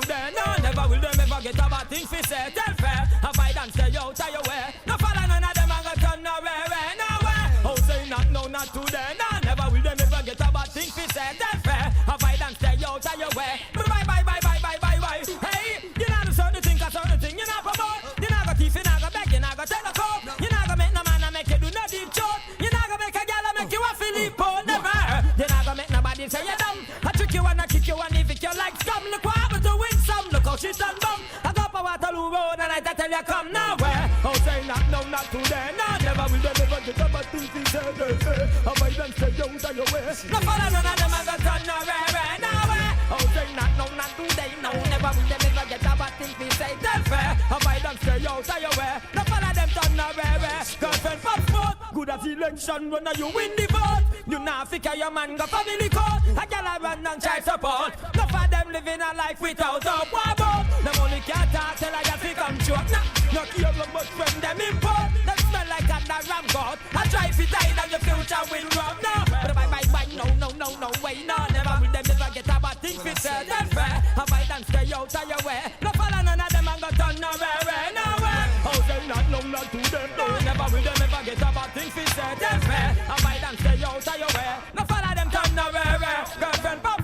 today. No, never will them ever get a bad thing fi say. Tell fair, avoid and stay out of your way. No follow none of them and go turn nowhere, nowhere. Oh, say not, no, not today. No, never will them ever get a bad thing fi say. Tell fair, avoid and stay out of your way. Bye, bye, bye, bye, bye, bye, bye. Hey, you know the certain thing, a certain thing. You know promote. You know go thief, you know go beg, you know go tell a cop. You know go make no man and make you do no deep joke. You know go make a girl and make you a Filippo. Never. You know go make nobody say you dumb. I trick you and I kick you and evict you like scum. Look what happened to win some. Look how she's done bum. I go up a Waterloo Road and I tell you come nowhere. Oh, say not, no, not today. No, never will they never get a bad thing to say. They say, avoid them, stay out of your way. No follow none of them and go turn nowhere, nowhere. Oh, say not, no, not today. No, never will they never get a bad thing to say. They're fair. Avoid them, stay out of your way. No follow them, turn nowhere. Girlfriend, pop sport. Good as election when you win the vote. You now figure your man go family court. A girl I run and child support. No for them living a life without hope. What about? Them only can't talk till I just become short. No care how much friend them import. Them smell like a ram god. I try if it die and the future will run. No, but bye, no, no, no, no way. No, never will them never get a bad thing fit. That's fair. Avoid and stay out of your way. No follow none of them and go turn nowhere, nowhere. Oh, they not, no, not to them. No, never will them ever get a bad thing fit. That's fair. Avoid and stay out of your way. No follow them turn nowhere. Girlfriend, pop.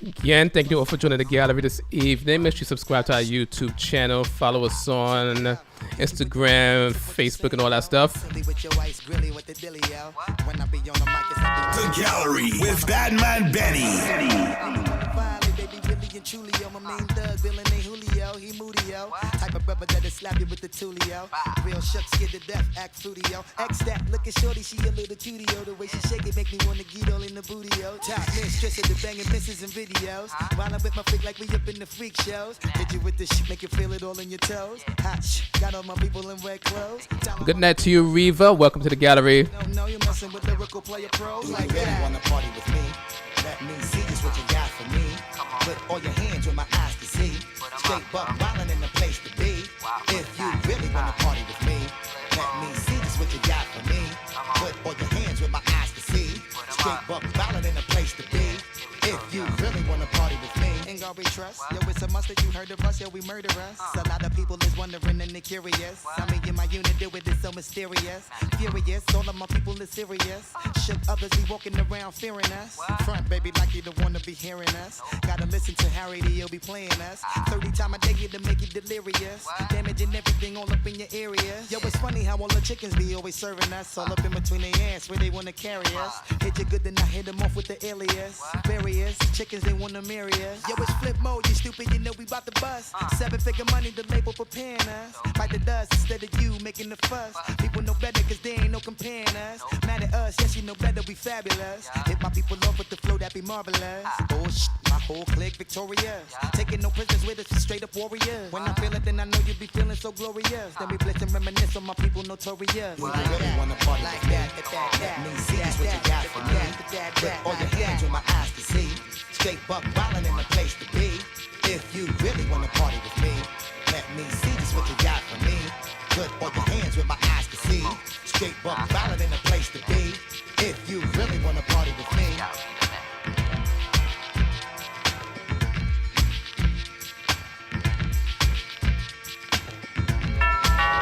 Again, thank you all for joining the gallery this evening. Make sure you subscribe to our YouTube channel. Follow us on Instagram, Facebook, and all that stuff.
The gallery with BadMan Benny.
Truly, I'm a main thug, villain ain't Julio, he moody, yo. Type of brother that'll slap you with the tulio. Real shook, scared to death, act fruity, yo. X that, looking shorty, she a little cutie, yo. The way she shake it make me wanna get all in the booty, yo. Top mistress of the banging misses and videos. While I'm with my freak like we up in the freak shows. Hit you with this shit, make you feel it all in your toes. Hot shh, got all my people in red clothes.
Good night to you, Reva. Welcome to the gallery.
No, you're messing with lyrical player pros like that. You wanna party with me? Let me see just what you got for me. Put all your hands with my eyes to see. Straight buck wildin' in the place to be. If you really wanna party with me, let me see just what you got for me. Put all your hands with my eyes to see. Straight buck wildin' in the place to be. If you really wanna party with me, ain't gonna be trust. Yo, it's a must that you heard of us, yo, we murder us. A lot of people is wondering and they curious. I mean, in my unit do it, it's so mysterious. Furious, all of my people is serious. Shook others be walking around fearing us. Front, baby, like you don't wanna be hearing us. Gotta listen to Harry, he'll be playing us. 30 times a day to make you delirious. Damaging everything all up in your area. Yo, it's funny how all the chickens be always serving us. All up in between their ass where they wanna carry us. Hit you good, then I hit them off with the alias. Various chickens, they wanna marry us. Yo, it's flip mode, you stupid, you know we bout to bust. 7-figure money, the label preparing us. Fight the dust instead of you making the fuss. People know better cause they ain't no comparing us. Mad at us, yes, you know better, we fabulous. Hit my people off with the flow, that be marvelous. Oh, my whole clique victorious. Taking no prisoners with us, straight up warriors. When I feel it, then I know you be feeling so glorious. Then we blitz and reminisce on my people notorious. You really wanna party like that, let me see just what you got for me. Put all your hands with my eyes to see. Straight buck wildin' in the place to be. If you really wanna party with me, let me see just what you got for me. Put all your hands with my eyes to see. Straight buck wildin' in the place to be. If you really wanna party with me.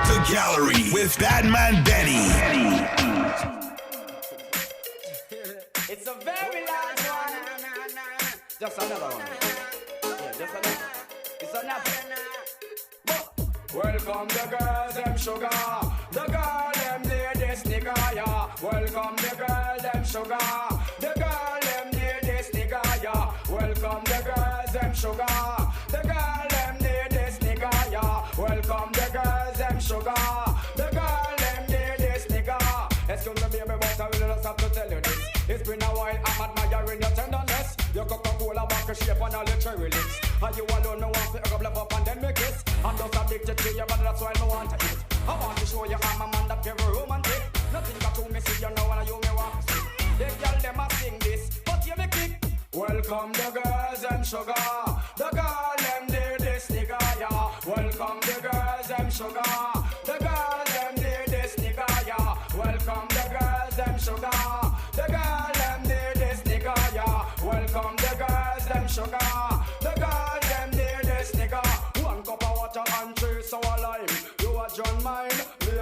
The gallery with BadMan Benny.
It's a very large one. Just another one. Yeah, just another. It's another. Welcome the girls, them sugar. The girl, them ladies, nigga, yeah. Welcome the girl, them sugar. The girl, them ladies, nigga, yeah. Welcome the girls, them sugar. The girl, them ladies, nigga, yeah. Welcome the girls, them sugar. The girl, them ladies, nigga. Excuse me, baby, but I really just have to tell you this. It's been a while, I'm admiring your tenderness. Your Coca-Cola vodka shape and all your cherry lips. And you alone no want to bluff up and then make kiss. I'm just addicted to you, but that's why I want to eat. I want to show you I'm a man that very romantic. Nothing got to me, see you know and you me want to see. The girl them a sing this, but you make it. Welcome the girls and sugar. The girl them ladies nigga, yeah. Welcome the girls and sugar. The girl them ladies nigga, yeah. Welcome the girls and sugar. The girl them ladies nigga, yeah. Welcome the girls them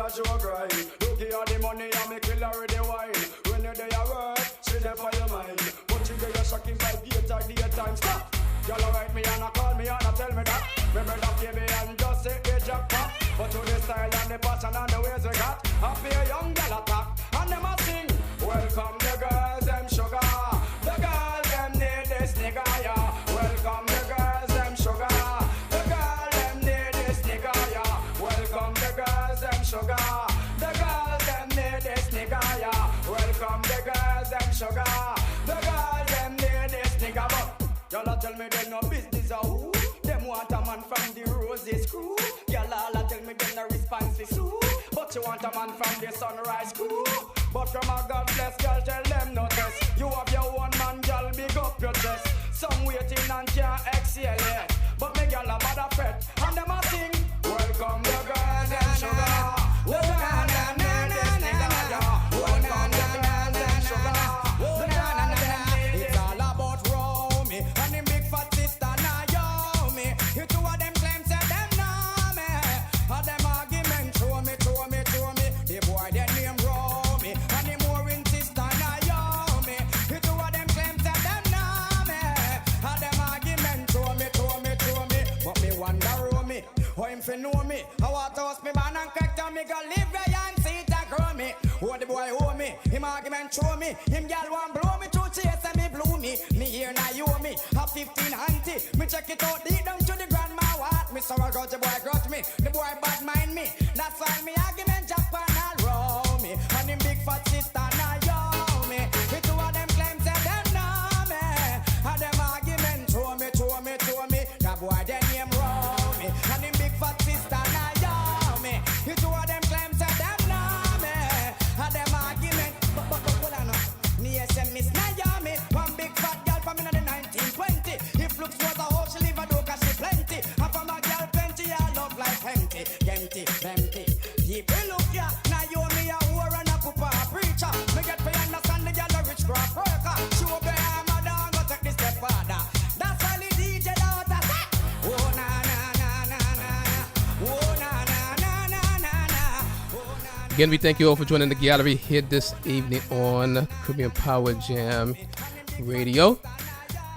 a show grind. Look here the money and me kill her with the wine. When you're there work, she there for your mind. But you get your shocking by daytime. Stop! Y'all write me and call me and tell me that. Remember that baby and just say the jackpot. But to the style and the passion and the ways we got, happy a young gal attack and them a sing. Welcome the girls, them sugar. The girls, them need this nigga, yeah. Welcome the girls, them sugar. The girls, them need this nigga, yeah. Welcome the girls, them sugar. The girls, them need this nigga, yeah. Welcome the girls, them sugar. The girls, them need this nigga, but y'all tell me they no business or who. Them want a man from the Roses crew. Y'all all tell me they no response to sue. But you want a man from the Sunrise crew. But from a God bless girl, tell them no test. You have your one man, girl, big up your chest. Some waiting and can't exhale yet. But me girl a bad fret. And them a sing. Welcome the girls, them sugar. The girls, them need this nigga, yeah. Welcome the girls, them sugar. The girls, them need this. It's all about Romy. And the big fat sister Naomi. You two of them claims that them know me. And them argument throw me. The boy their name Romy. And the more in sister Naomi. You two of them claims that them know me. And them argument throw me. But me wonder Romy. How him fi know me? I want to host me man and crack down me go live where and see it and grow me. Oh the boy owe me. Him argument show me. Him gal want blow me to chase and me blew me. Me here now you owe me. Have 15 auntie. Me check it out deep down to the grandma what. Me so I got the boy got me. The boy bad mind me. That's why me argument Japan and row me. And him big fat sister now yo me. The two of them claims that them know me. And them argument show me. That boy their name row me. And him big fat sister now yo me. The two of them claims that them know me. And them argument but hold on now. Me SMS Naomi. One big fat girl from in the 1920. If looks was a hoe, she live a do cause she plenty. And from a girl plenty, I love like empty. Deep look ya, Naomi a whore and a pooper a preacher. Me get for understand the girl a rich crop worker. Show be I'm a dog, go take this step further. That's why the DJ daughter say, oh na na. Oh na.
Again, we thank you all for joining the gallery here this evening on Caribbean Power Jam Radio.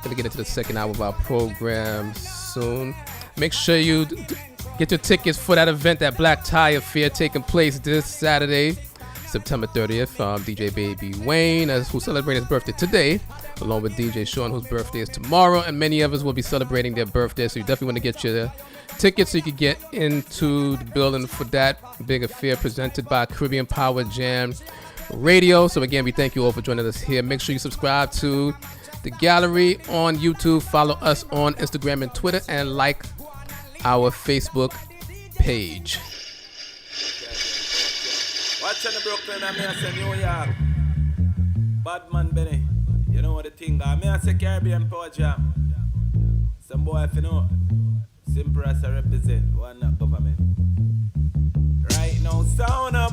Gonna get into the second hour of our program soon. Make sure you get your tickets for that event, that Black Tie Affair, taking place this Saturday, September 30th. DJ Baby Wayne, who's celebrating his birthday today, along with DJ Sean, whose birthday is tomorrow, and many others will be celebrating their birthday. So you definitely want to get your tickets so you can get into the building for that big affair presented by Caribbean Power Jam Radio. So again, we thank you all for joining us here. Make sure you subscribe to the gallery on YouTube, follow us on Instagram and Twitter, and like our Facebook page.
Watch in the Brooklyn and me I say New York. BadMan Benny. You know what the thing are. Me I say Caribbean Power Jam. Some boy if you know. Simple as I represent. One not government. Right now sound up.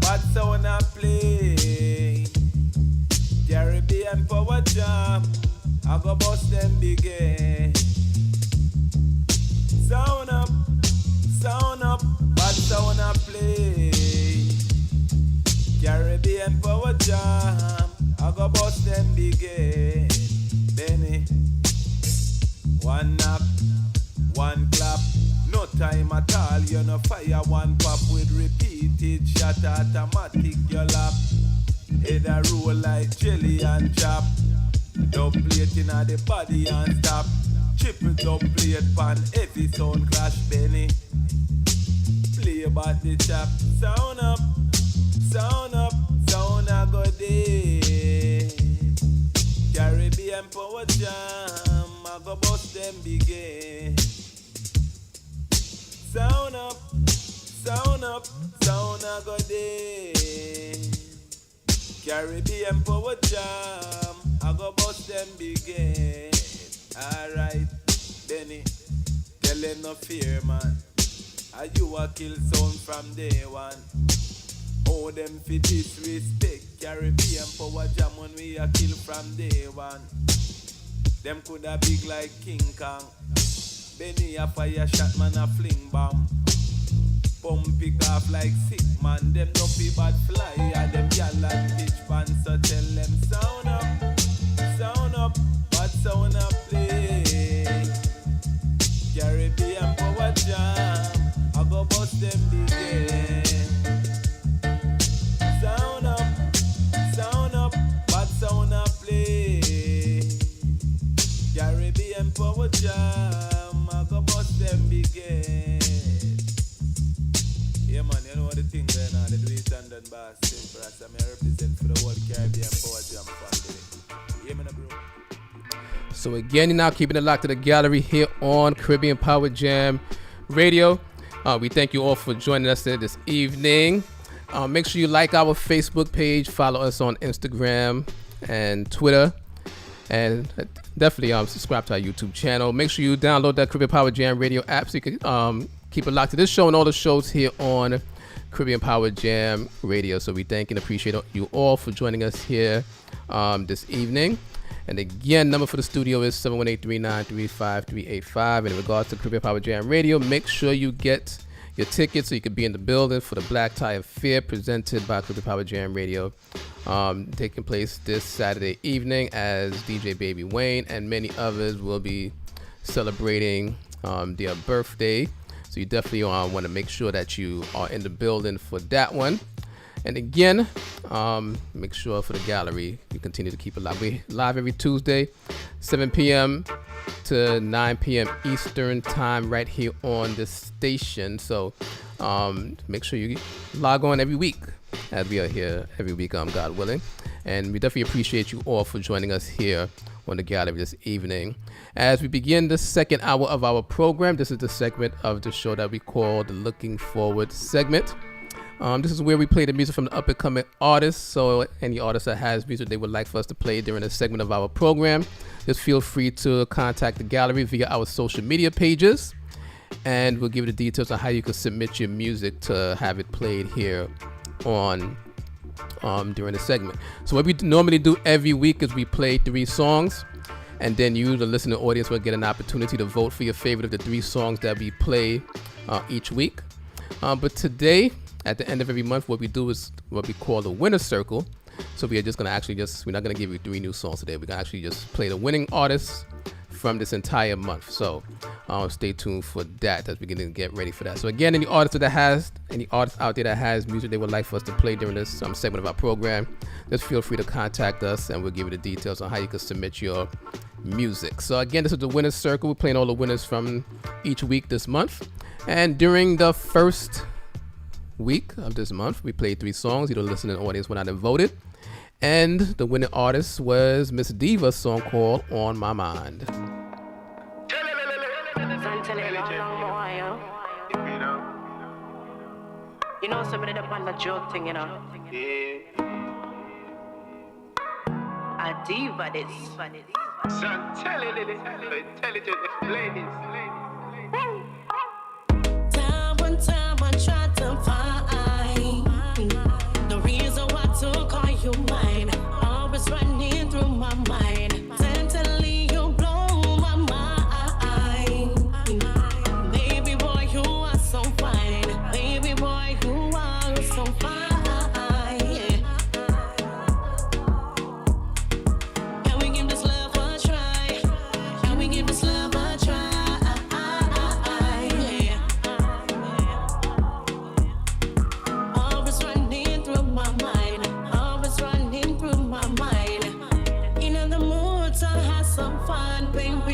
Bad sound up play. Caribbean Power Jam. I go bust them big Sound up, bad sound up play. Caribbean Power Jam, I go bust them big Benny. One knock, one clap, no time at all. You know fire one pop with repeated shot automatic your lap. Head a roll like jelly and chop. Dub plate in the body and stop. Triple dub plate pan heavy sound clash Benny. Play about the chop. Sound up, sound a go day. Caribbean Power Jam, I go bust them big Sound up, sound a go day. Caribbean Power Jam, I go bust them big Alright, Benny, tell them no fear, man. Are you a kill sound from day one? Oh, them fi disrespect Caribbean Power Jam when we a kill from day one. Them coulda big like King Kong. Benny a fire shot, man a fling bomb. pump pick off like sick man. Them no fi bad fly, and them gyal and pitch pants. So tell them sound up, but sound up play. Caribbean power jam, I go bust them again. Sound up, but sound up play. Caribbean power jam, I go bust them again. Yeah man, you know what the thing there now, they do it and then by simple as I represent for the whole Caribbean power jam family. Yeah man, bro.
So again, you're now keeping it locked to the gallery here on Caribbean Power Jam Radio. We thank you all for joining us this evening. Make sure you like our Facebook page, follow us on Instagram and Twitter, and definitely subscribe to our YouTube channel. Make sure you download that Caribbean Power Jam Radio app so you can keep it locked to this show and all the shows here on Caribbean Power Jam Radio. So we thank and appreciate you all for joining us here this evening. And again, number for the studio is 718-393-5385. And in regards to Caribbean Power Jam Radio, make sure you get your tickets so you can be in the building for the Black Tie Affair presented by Caribbean Power Jam Radio, taking place this Saturday evening, as DJ Baby Wayne and many others will be celebrating their birthday. So you definitely want to make sure that you are in the building for that one. And again, make sure for the gallery, you continue to keep it live. We live every Tuesday, 7 p.m. to 9 p.m. Eastern time right here on this station. So make sure you log on every week, as we are here every week, God willing. And we definitely appreciate you all for joining us here on the gallery this evening. As we begin the second hour of our program, this is the segment of the show that we call the Looking Forward segment. This is where we play the music from the up-and-coming artists. So any artist that has music they would like for us to play during a segment of our program, just feel free to contact the gallery via our social media pages, and we'll give you the details on how you can submit your music to have it played here on during the segment. So what we normally do every week is we play 3 songs, and then you, the listening audience, will get an opportunity to vote for your favorite of the 3 songs that we play each week. But today, at the end of every month, what we do is what we call the winner circle. So we are just going to we're not going to give you 3 new songs today. We're going to actually just play the winning artists from this entire month. So stay tuned for that as we get ready for that. So again, any artist out there that has music they would like for us to play during this segment of our program, just feel free to contact us and we'll give you the details on how you can submit your music. So again, this is the winner's circle. We're playing all the winners from each week this month. And during the first week of this month, we played 3 songs. The listening audience went out and voted, and the winning artist was Miss Diva's song called On My Mind.
You know somebody up on the joke thing, you know. A diva this.
So tell it, intelligent ladies.
Time I tried to find the reason why to call you mine. Always running through my mind. Gently you blow my mind. Baby boy, you are so fine. Baby boy, you are so fine. Can we give this love a try? Can we give this love a try?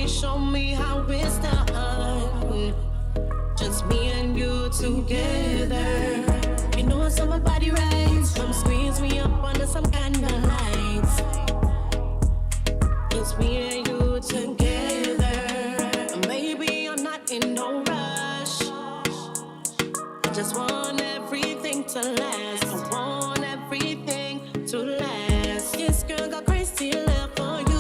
Show me how it's done. Just me and you together. You know some of body rights. Come squeeze me up under some candlelights. Just me and you together. Maybe I'm not in no rush. I just want everything to last. I want everything to last. This girl got crazy love for you.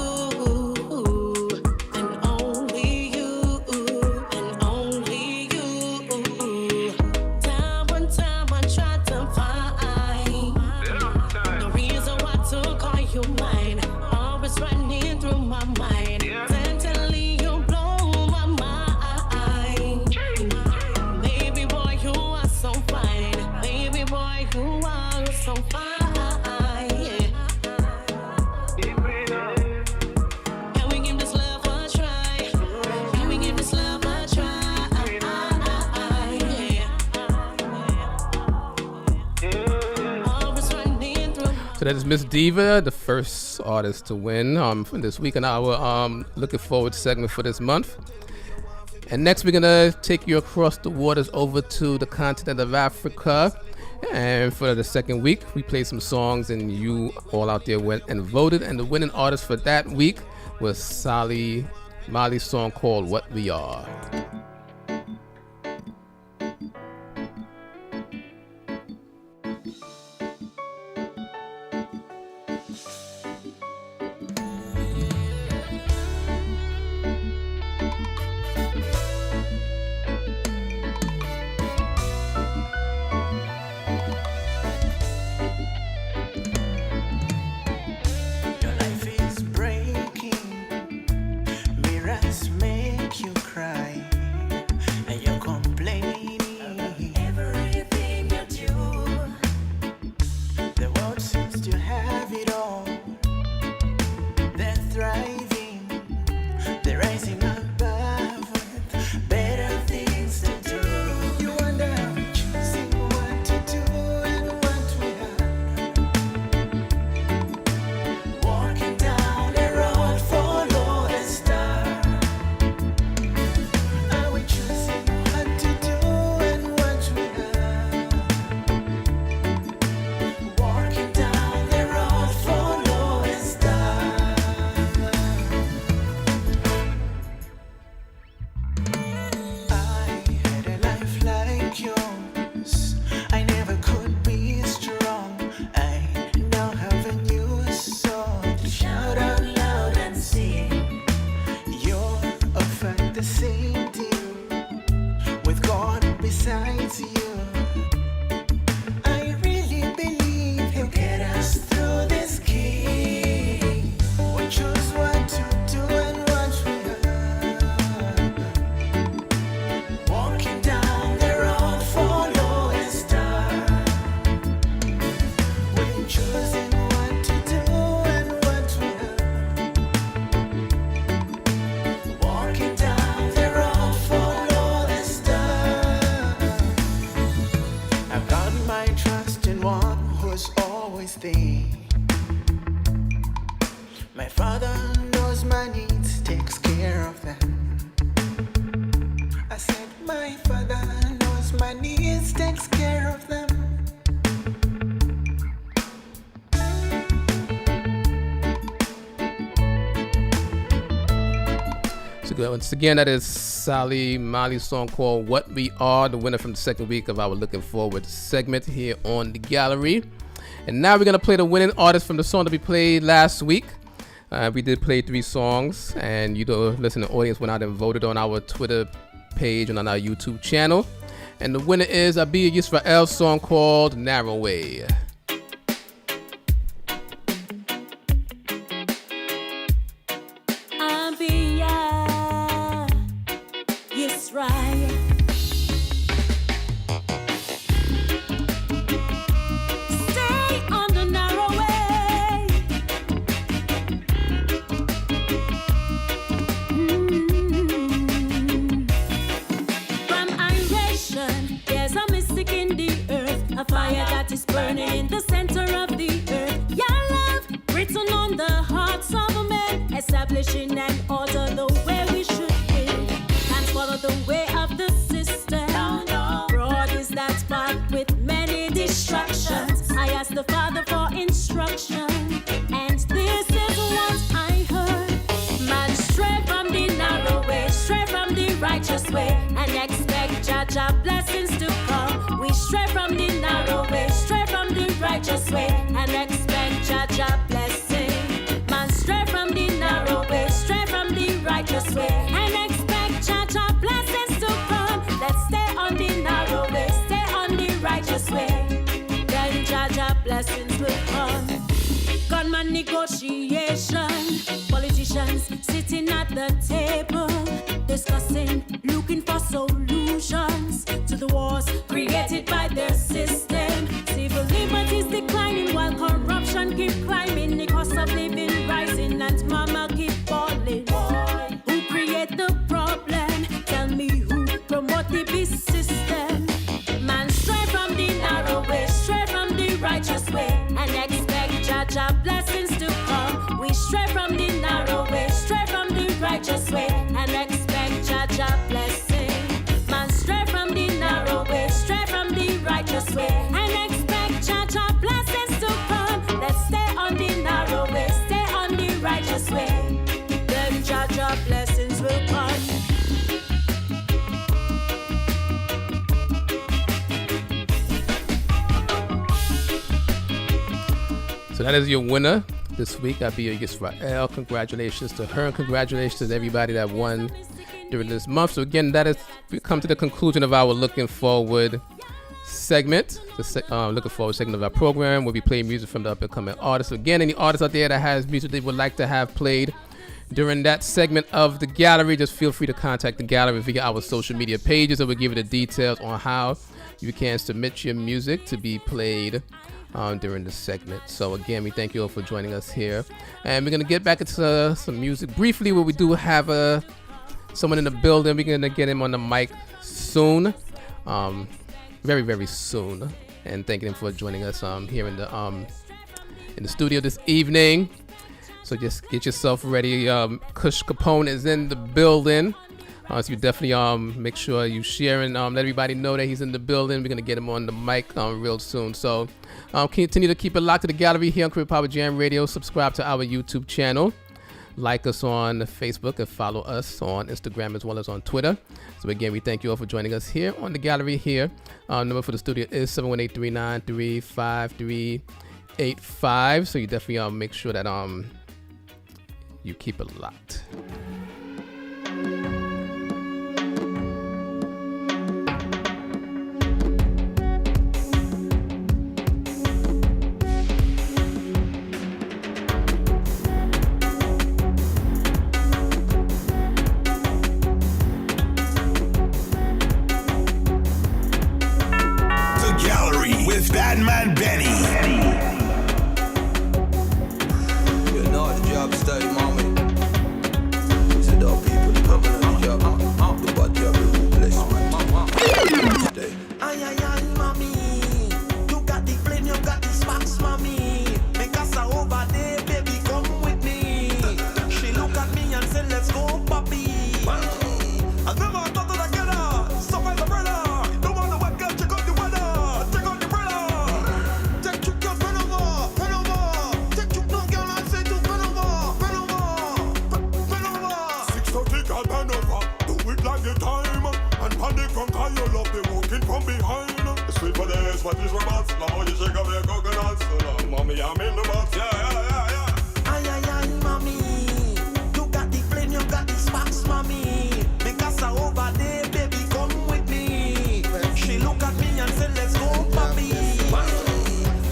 So
So that is Miss Diva, the first artist to win for this week in our looking forward segment for this month. And next we're gonna take you across the waters over to the continent of Africa. And for the second week, we played some songs and you all out there went and voted. And the winning artist for that week was Mali's song called What We Are. Once again, that is Mali's song called What We Are, the winner from the second week of our Looking Forward segment here on the gallery. And now we're going to play the winning artist from the song that we played last week. We did play 3 songs, and you, the listening audience, went out and voted on our Twitter page and on our YouTube channel. And the winner is Abi Yisrael's song called Narrow Way.
Negotiation, politicians sitting at the table, discussing, looking for solutions to the wars created by their system. Civil liberties declining while corruption keep climbing, the cost of living rising and mama keep falling. Who create the problem? Tell me who promote the beast system? Man, straight from the narrow way, straight from the righteous way, and expect
So that is your winner this week. That'll be Israel. Congratulations to her. And congratulations to everybody that won during this month. So again, we come to the conclusion of our looking forward segment. The looking forward segment of our program. We'll be playing music from the up and coming artists. So again, any artists out there that has music they would like to have played during that segment of the gallery, just feel free to contact the gallery via our social media pages, and we'll give you the details on how you can submit your music to be played during this segment. So again, we thank you all for joining us here, and we're going to get back into some music briefly, where we do have someone in the building. We're going to get him on the mic soon, very, very soon, and thanking him for joining us here in the studio this evening. So just get yourself ready. Kush Capone is in the building. So you definitely make sure you share and let everybody know that he's in the building. We're going to get him on the mic real soon. So continue to keep it locked to the gallery here on Career Power Jam Radio. Subscribe to our YouTube channel. Like us on Facebook and follow us on Instagram as well as on Twitter. So again, we thank you all for joining us here on the gallery here. Number for the studio is 718-393-5385. So you definitely make sure that you keep it locked.
The Gallery with BadMan Benny.
You know the job stay, mommy. Is it all people coming on the job? The bad job replacement. Today.
Ay, ay, ay, mommy. You got the flame, you got the sparks, mommy. Because I over there, baby, come with me. She look at me and said, let's go, puppy. I never thought that I get her. So by the brother. Don't want the wet girl, check out the weather. Check out the brother. Check you girl, run over. Check you no girl, I say to run over.
6:30, girl, bend over. Do it like the time. And panic conquer your love, they walking from behind. Sweet for this, what is romance? Now you shake up your coconuts. Mommy, I'm in the box, yeah.
Ay, ay, ay, mommy. You got the flame, you got the sparks, mommy. Because I over there, baby, come with me. She look at me and said, let's go, puppy.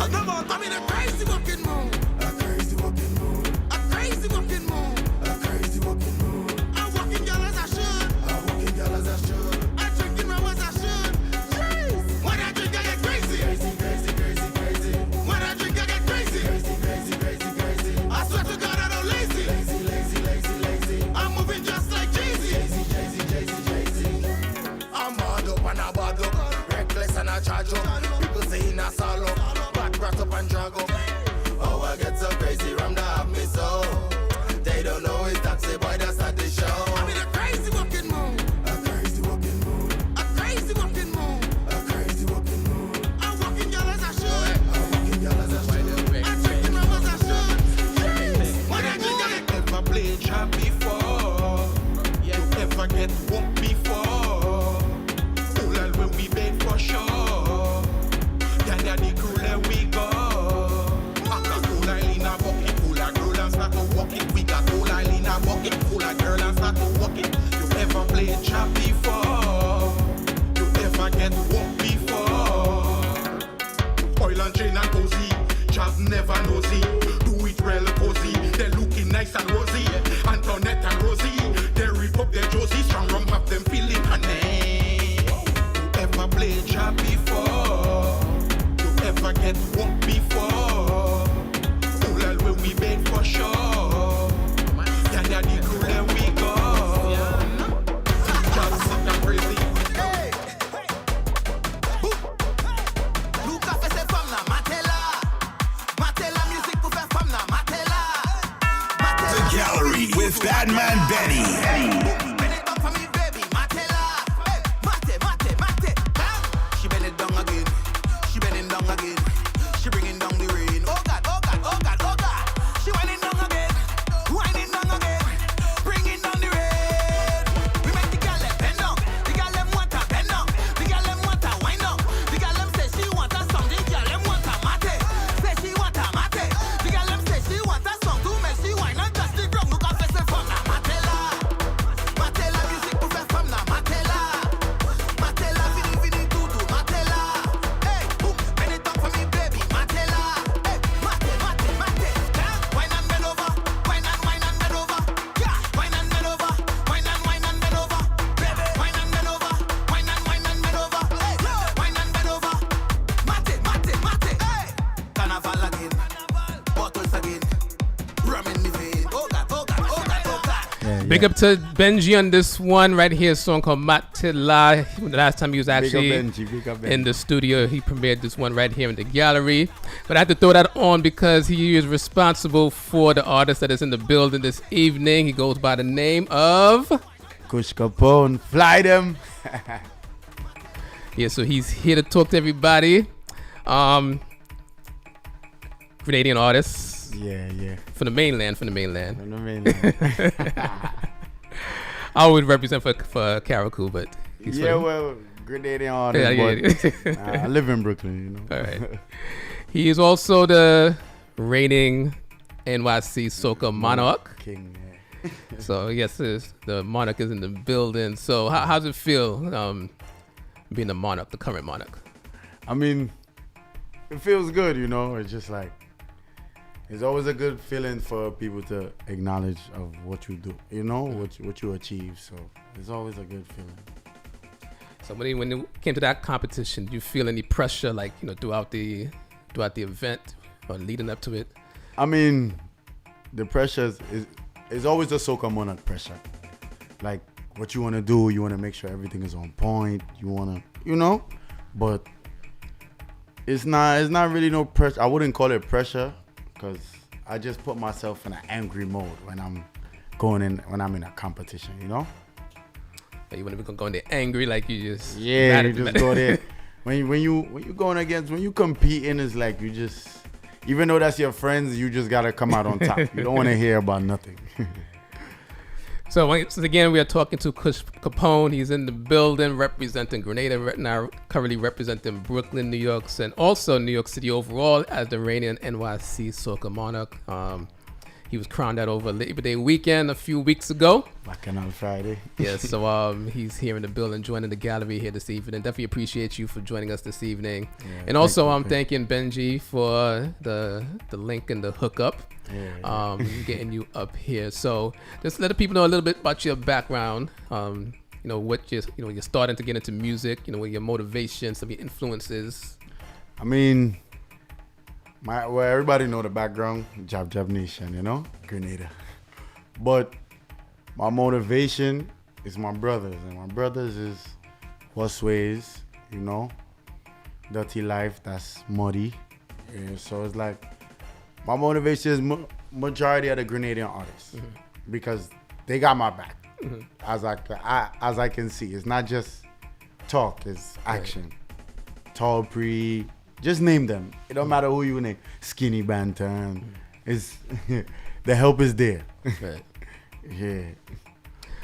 I never, I'm in a crazy walking mood. A crazy walking mood. A crazy walking mood. A crazy walking mood. I'm walking girl as I should. I'm walking girl as I should. I'm drinking rum as I should. Jeez. When I drink, I get crazy. Crazy, crazy, crazy, crazy. When I drink, I get crazy. Crazy, crazy, crazy, crazy. I swear to God, I don't lazy. Lazy, lazy, lazy, lazy. I'm moving just like Jay-Z. Jay-Z, Jay-Z, Jay-Z, Jay-Z. I'm hard up and I bad up. Reckless and I charge up. People say in a solo. Back brought up and drag up. Oh, I get so crazy, Ram to have me so. They don't know it's taxi boy that's at the show. I'm in a crazy walking mood. A crazy walking mood. A crazy walking mood. A crazy walking mood. I'm walking girl as I should. I'm walking girl as I should. I'm drinking rum as I should. Jeez. When I drink, I
Ever played trap before? You ever get whooped before? Cool and when we beg for sure. Then the cooler we go. After cool I lean a bucket, cooler girl and start to walk it. We got cool I lean a bucket, cooler girl and start to walk it. You ever played trap before? You ever get whooped before? Oil and chain and cozy, Chav never nosy. Do it real cozy. They're looking nice and rosy. Antoinette and Rosie, they rip up their Josie. Strong rum have them feeling honey. You ever played trap before? You ever get whooped before? Cool when we beg for sure. Yeah, the cooler we go. Just sick and crazy.
Lucas fait ses femmes là, Matela. Matela musique pour faire femme là, Matela.
The Gallery with BadMan Benny.
Bend it down for me, baby, Matela. Hey, mate, mate, mate. Bang. She bend it down again. She bending down again. She bringing down the rain. Oh God, oh God, oh God, oh God. She winding down again. Winding down again. Bringing down the rain. We make the girl them bend down. The girl them want her bend down. The girl them want her wind down. The girl them say she want her song. The girl them want her mate. Say she want her mate.
Big up to Benji on this one right here, a song called Matilla. The last time he was actually
Big up Benji.
in the studio, he premiered this one right here in the gallery. But I had to throw that on because he is responsible for the artist that is in the building this evening. He goes by the name of
Kush Capone. Fly them.
Yeah, so he's here to talk to everybody. Grenadian artist.
Yeah.
From the mainland.
From the mainland.
I would represent for Carriacou, but he's
well, Grenadian artist. I live in Brooklyn, you know.
All right. He is also the reigning NYC Soca monarch.
King, yeah.
So yes, the monarch is in the building. So how's it feel being the monarch, the current monarch?
I mean, it feels good, you know. It's just like, it's always a good feeling for people to acknowledge of what you do, you know, what you achieve. So it's always a good feeling.
So when you came to that competition, do you feel any pressure, like, you know, throughout the event or leading up to it?
I mean, the pressure is always the Soca monarch pressure. Like, what you want to do, you want to make sure everything is on point. You want to, you know, but it's not really no pressure. I wouldn't call it pressure, because I just put myself in an angry mode when I'm in a competition, you know?
You want to go in there angry, like you just...
Yeah, you just go there. When you going against, when you competing, it's like you just... Even though that's your friends, you just got to come out on top. You don't want to hear about nothing.
So once again, we are talking to Kush Capone. He's in the building representing Grenada, now currently representing Brooklyn, New York, and also New York City overall as the reigning NYC Soca monarch. He was crowned out over Labor Day weekend a few weeks ago.
Back on Friday.
Yeah, so he's here in the building, joining the gallery here this evening. Definitely appreciate you for joining us this evening. Yeah, and also I'm thanking Benji for the link and the hookup. Yeah. Getting you up here. So just let the people know a little bit about your background. You know, what you're starting to get into music, you know, what your motivations, some of your influences.
I mean, well, everybody know the background, Jab Nation, you know, Grenada. But my motivation is my brothers, and my brothers is Horseways, you know, Dirty Life, that's Muddy. Yeah, so it's like, my motivation is majority of the Grenadian artists, because they got my back, as I can see. It's not just talk, it's action. Right. Tall Pre, just name them. It don't matter who you name. Skinny Bantam. It's the help is there.
Right.
Yeah.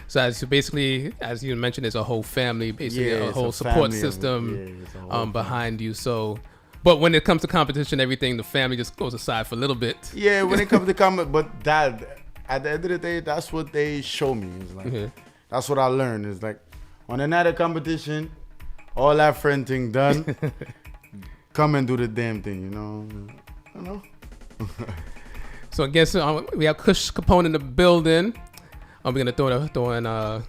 So basically, as you mentioned, there's a whole family, basically a whole support system behind you. So, but when it comes to competition, everything, the family just goes aside for a little bit.
Yeah, when it comes to but that, at the end of the day, that's what they show me. It's like, that's what I learned. It's like, on the night of competition, all that friend thing done, come and do the damn thing, you know? I know.
So I guess we have Kush Capone in the building. We're going to throw in a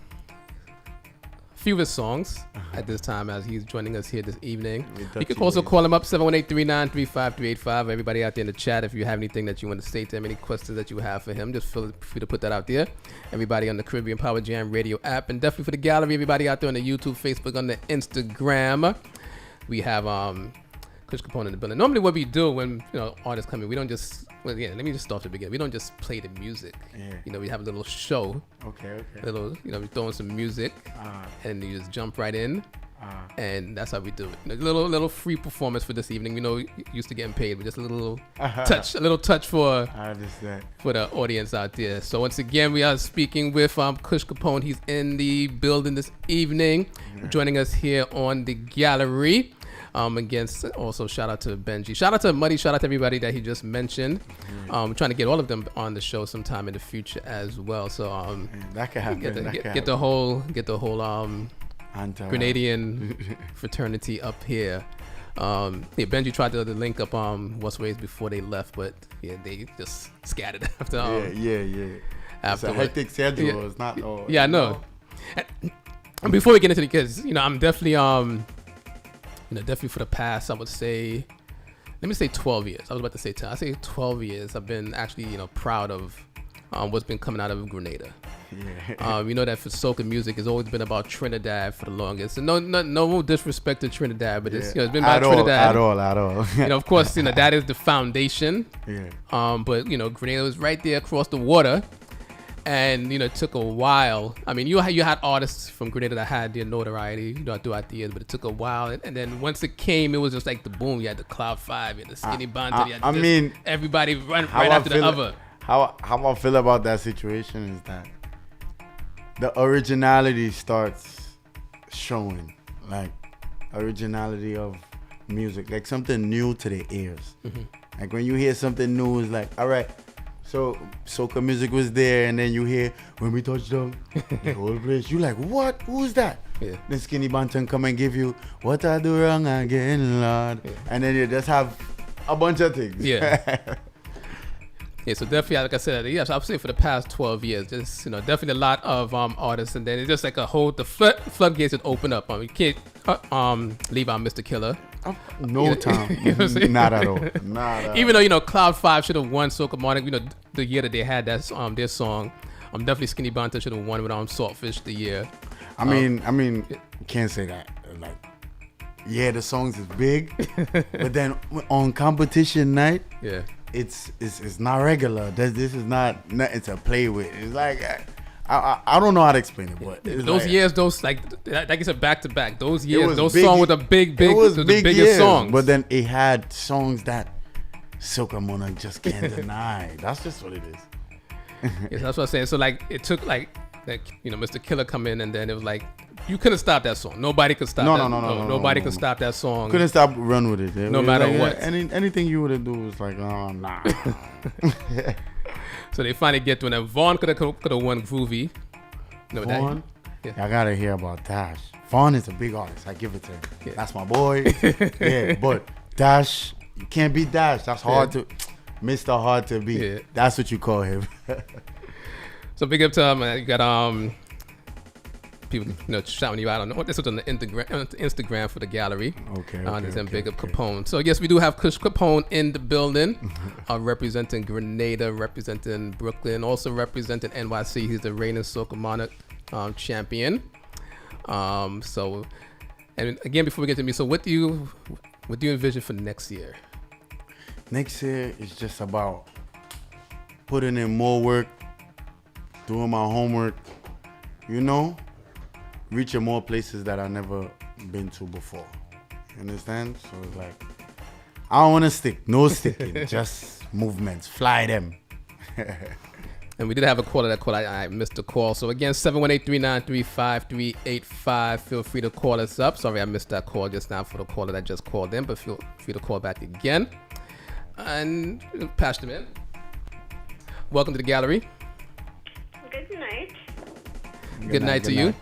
few of his songs at this time as he's joining us here this evening. You can also call him up, 718-393-5385. Everybody out there in the chat, if you have anything that you want to say to him, any questions that you have for him, just feel free to put that out there. Everybody on the Caribbean Power Jam radio app, and definitely for the gallery, everybody out there on the YouTube, Facebook, on the Instagram. We have Kush Capone in the building. Normally what we do when artists come in, we don't just, let me just start to begin. We don't just play the music. Yeah. We have a little show.
Okay.
We throw in some music and you just jump right in. And that's how we do it. A little free performance for this evening. Used to getting paid, but just a little touch for the audience out there. So once again, we are speaking with Kush Capone. He's in the building this evening, joining us here on the gallery. Also shout out to Benji, shout out to Muddy, shout out to everybody that he just mentioned. Trying to get all of them on the show sometime in the future as well. So
that could happen.
Get the whole Grenadian fraternity up here. Benji tried to link up What's Ways before they left, but they just scattered after.
It's a hectic schedule. It's not.
I know. And before we get into it, because I'm definitely definitely for the past, I would say, let me say 12 years. I was about to say 10. I say 12 years. I've been actually, proud of what's been coming out of Grenada. You know that for soca music, it's always been about Trinidad for the longest. And no disrespect to Trinidad, but it's it's been about Trinidad.
At all.
Of course, that is the foundation.
Yeah.
But Grenada was right there across the water. And it took a while. I mean, you had artists from Grenada that had their notoriety, throughout the years, but it took a while. And then once it came, it was just like the boom. You had the Cloud 5, you had the Skinny Banta. Everybody run right after the other.
How I feel about that situation is that the originality starts showing, like originality of music, like something new to the ears. Like when you hear something new, it's like, all right. So soca music was there, and then you hear when we touch down the whole place. You like, what? Who's that?
Yeah.
Then Skinny Banton come and give you what I do wrong again, Lord. Yeah. And then you just have a bunch of things.
Yeah. Yeah. So definitely, like I said, yes, I've seen for the past 12 years, just definitely a lot of artists, and then it's just like the floodgates that open up. You can't leave out Mr. Killer.
No time. Not at all.
Even though Cloud 5 should have won Soca Monarch, the year that they had that their song. Definitely Skinny Banta should have won with Saltfish the year.
I mean, can't say that. Like, yeah, the songs is big, but then on competition night, it's not regular. This is not nothing to play with. It's like I don't know how to explain it, but
those years, like I said, back to back. Those years, those songs with the the biggest
years,
songs.
But then it had songs that Soca Monarch just can't deny. That's just what it is.
Yes, that's what I'm saying. So like it took like Mr. Killer come in, and then it was like you couldn't stop that song. Nobody could stop. Nobody could stop that song.
Couldn't stop run with it.
No matter
like,
what.
Anything you would do was like, oh nah.
So they finally get to it. And Vaughn could have won Groovy.
Vaughn? I gotta hear about Dash. Vaughn is a big artist. I give it to him. Yeah. That's my boy. But Dash, you can't beat Dash. That's hard to, Mr. Hard to beat. Yeah. That's what you call him.
So big up to him. You got people shouting you out on this was on the Instagram for the gallery.
Okay.
Big up Capone. So yes, we do have Kush Capone in the building, representing Grenada, representing Brooklyn, also representing NYC. He's the reigning Soca Monarch champion. So, and again, before we get to me, so what do you envision for next year?
Next year is just about putting in more work, doing my homework, reaching more places that I've never been to before. You understand? So it's like, I don't want to stick. No sticking. Just movements. Fly them.
And we did have a caller that called. I missed the call. So again, 718-393-5385. Feel free to call us up. Sorry, I missed that call just now for the caller that just called in, but feel free to call back again. And pass them in. Welcome to the gallery.
Good night.
Good night to you.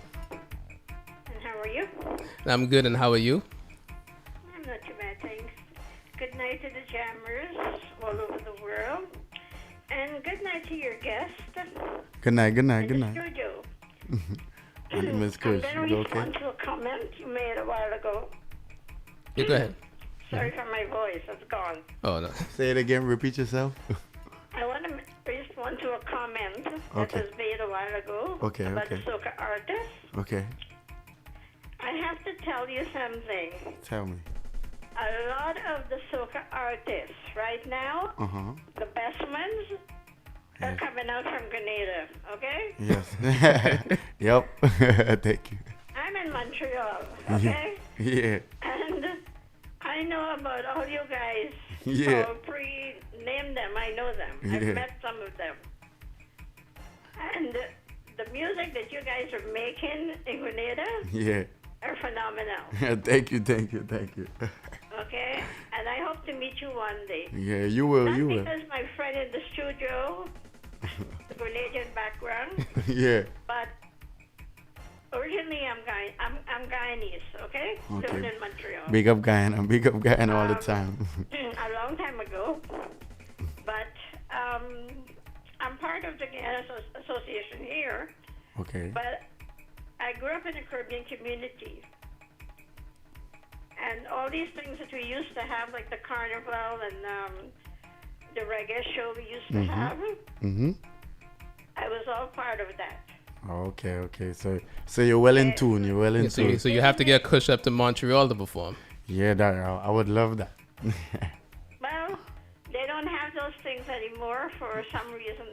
I'm good, and how are you?
I'm not too bad, thanks. Good night to the jammers all over the world. And good night to your guest.
Good night.
Studio.
Miss Kush,
I'm
you
respond
okay?
to a comment you made a while ago.
Yeah, go ahead.
Sorry for my voice, it's gone.
Oh, no.
Say it again, repeat yourself.
I want to respond to a comment that was made a while ago about the soca artist.
Okay.
I have to tell you something.
Tell me.
A lot of the soca artists right now, the best ones, are coming out from Grenada, okay?
Yes. Yep. Thank you.
I'm in Montreal, okay?
Yeah.
And I know about all you guys.
Yeah.
So name them, I know them. I've met some of them. And the music that you guys are making in Grenada, are phenomenal.
Thank you.
Okay? And I hope to meet you one day.
Yeah, you will.
Not because my friend in the studio, the Grenadian background.
Yeah.
But originally I'm Guyanese, okay? Living in Montreal.
Big up Guyana all the time.
A long time ago. But I'm part of the Guyana Association here.
Okay.
But I grew up in a Caribbean community. And all these things that we used to have, like the carnival and the reggae show we used to have, I was all part of that.
Okay. So you're well in tune. You're well in tune.
So you have to get Kush up to Montreal to perform.
Yeah, I would love that.
Well, they don't have those things anymore for some reason,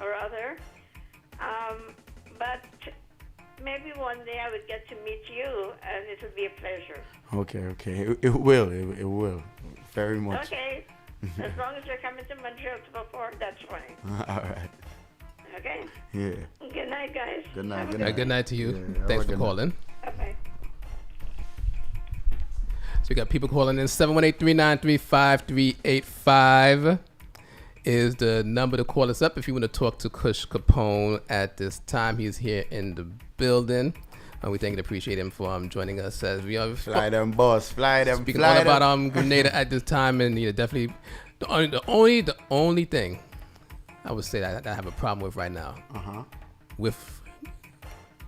or other. But maybe one day I would get to meet you, and it would be a pleasure.
Okay. It will. Very much.
Okay. As long as you're coming to Montreal to perform, that's fine.
All right.
Okay?
Yeah.
Good night, guys.
Good night.
Good night to you. Thanks for calling.
Bye-bye.
So we got people calling in. 718-393-5385 is the number to call us up if you want to talk to Kush Capone at this time. He's here in the building. We thank and appreciate him for joining us as we are.
Fly them, boss. Fly them.
Speaking all about Grenada at this time, and definitely the only thing I would say that I have a problem with right now, with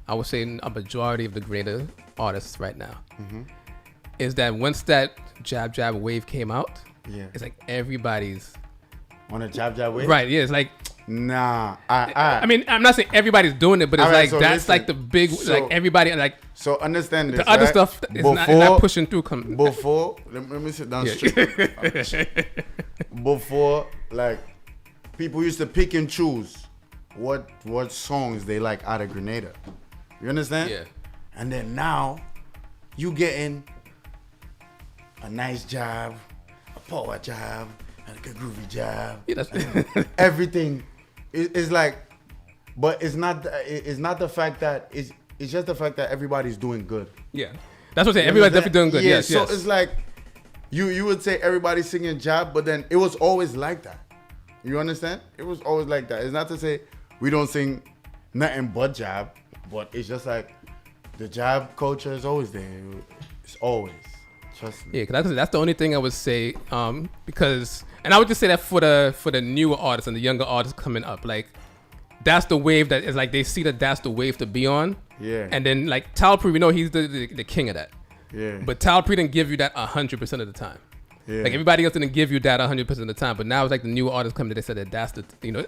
I would say a majority of the Grenada artists right now, is that once that jab wave came out, it's like everybody's
on a jab wave,
right? Yeah, it's like.
Nah,
I mean, I'm not saying everbody's doing it, but it's
right,
like that's like the big, like everybody, like.
So understand this.
The other stuff is not pushing through.
Before, let me sit down straight. Before, like, people used to pick and choose what songs they like out of Grenada. You understand?
Yeah.
And then now, you getting a nice job, a power job, and a groovy job.
Yeah,
everything. It's like, but it's not the fact that it's just the fact that everybody's doing good.
Yeah, that's what I'm saying. Everybody's definitely doing good.
Yeah,
yes,
so it's like you would say everybody's singing jab, but then it was always like that. You understand? It was always like that. It's not to say we don't sing nothing but jab, but it's just like the jab culture is always there. It's always. Trust me.
Yeah, because that's the only thing I would say. Because, and I would just say that for the newer artists and the younger artists coming up, like that's the wave that is like they see that that's the wave to be on.
Yeah.
And then like Talpree, we know he's the king of that.
Yeah.
But Talpree didn't give you that 100% of the time.
Yeah.
Like everybody else didn't give you that 100% of the time. But now it's like the newer artists come to, they said that that's the, in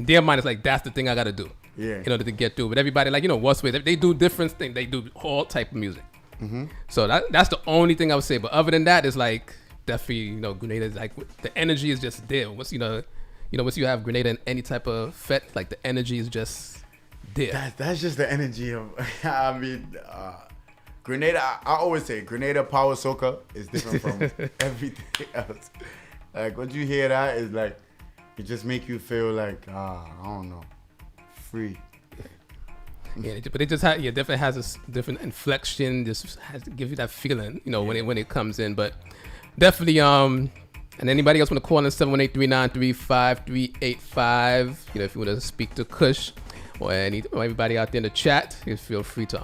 their mind it's like that's the thing I gotta do.
Yeah.
In order to get through. But everybody like what's with they do different things. They do all type of music.
Mm-hmm.
So that's the only thing I would say. But other than that, it's like definitely Grenada is like the energy is just there. Once once you have Grenada in any type of fete, like the energy is just there.
That's just the energy of. I mean, Grenada. I always say Grenada power soca is different from everything else. Like when you hear that, it's like it just make you feel like I don't know, free.
Yeah, but it just definitely has a different inflection. Just has to give you that feeling, when it comes in. But definitely, and anybody else want to call in 718-393-5385. If you want to speak to Kush or everybody out there in the chat, you feel free to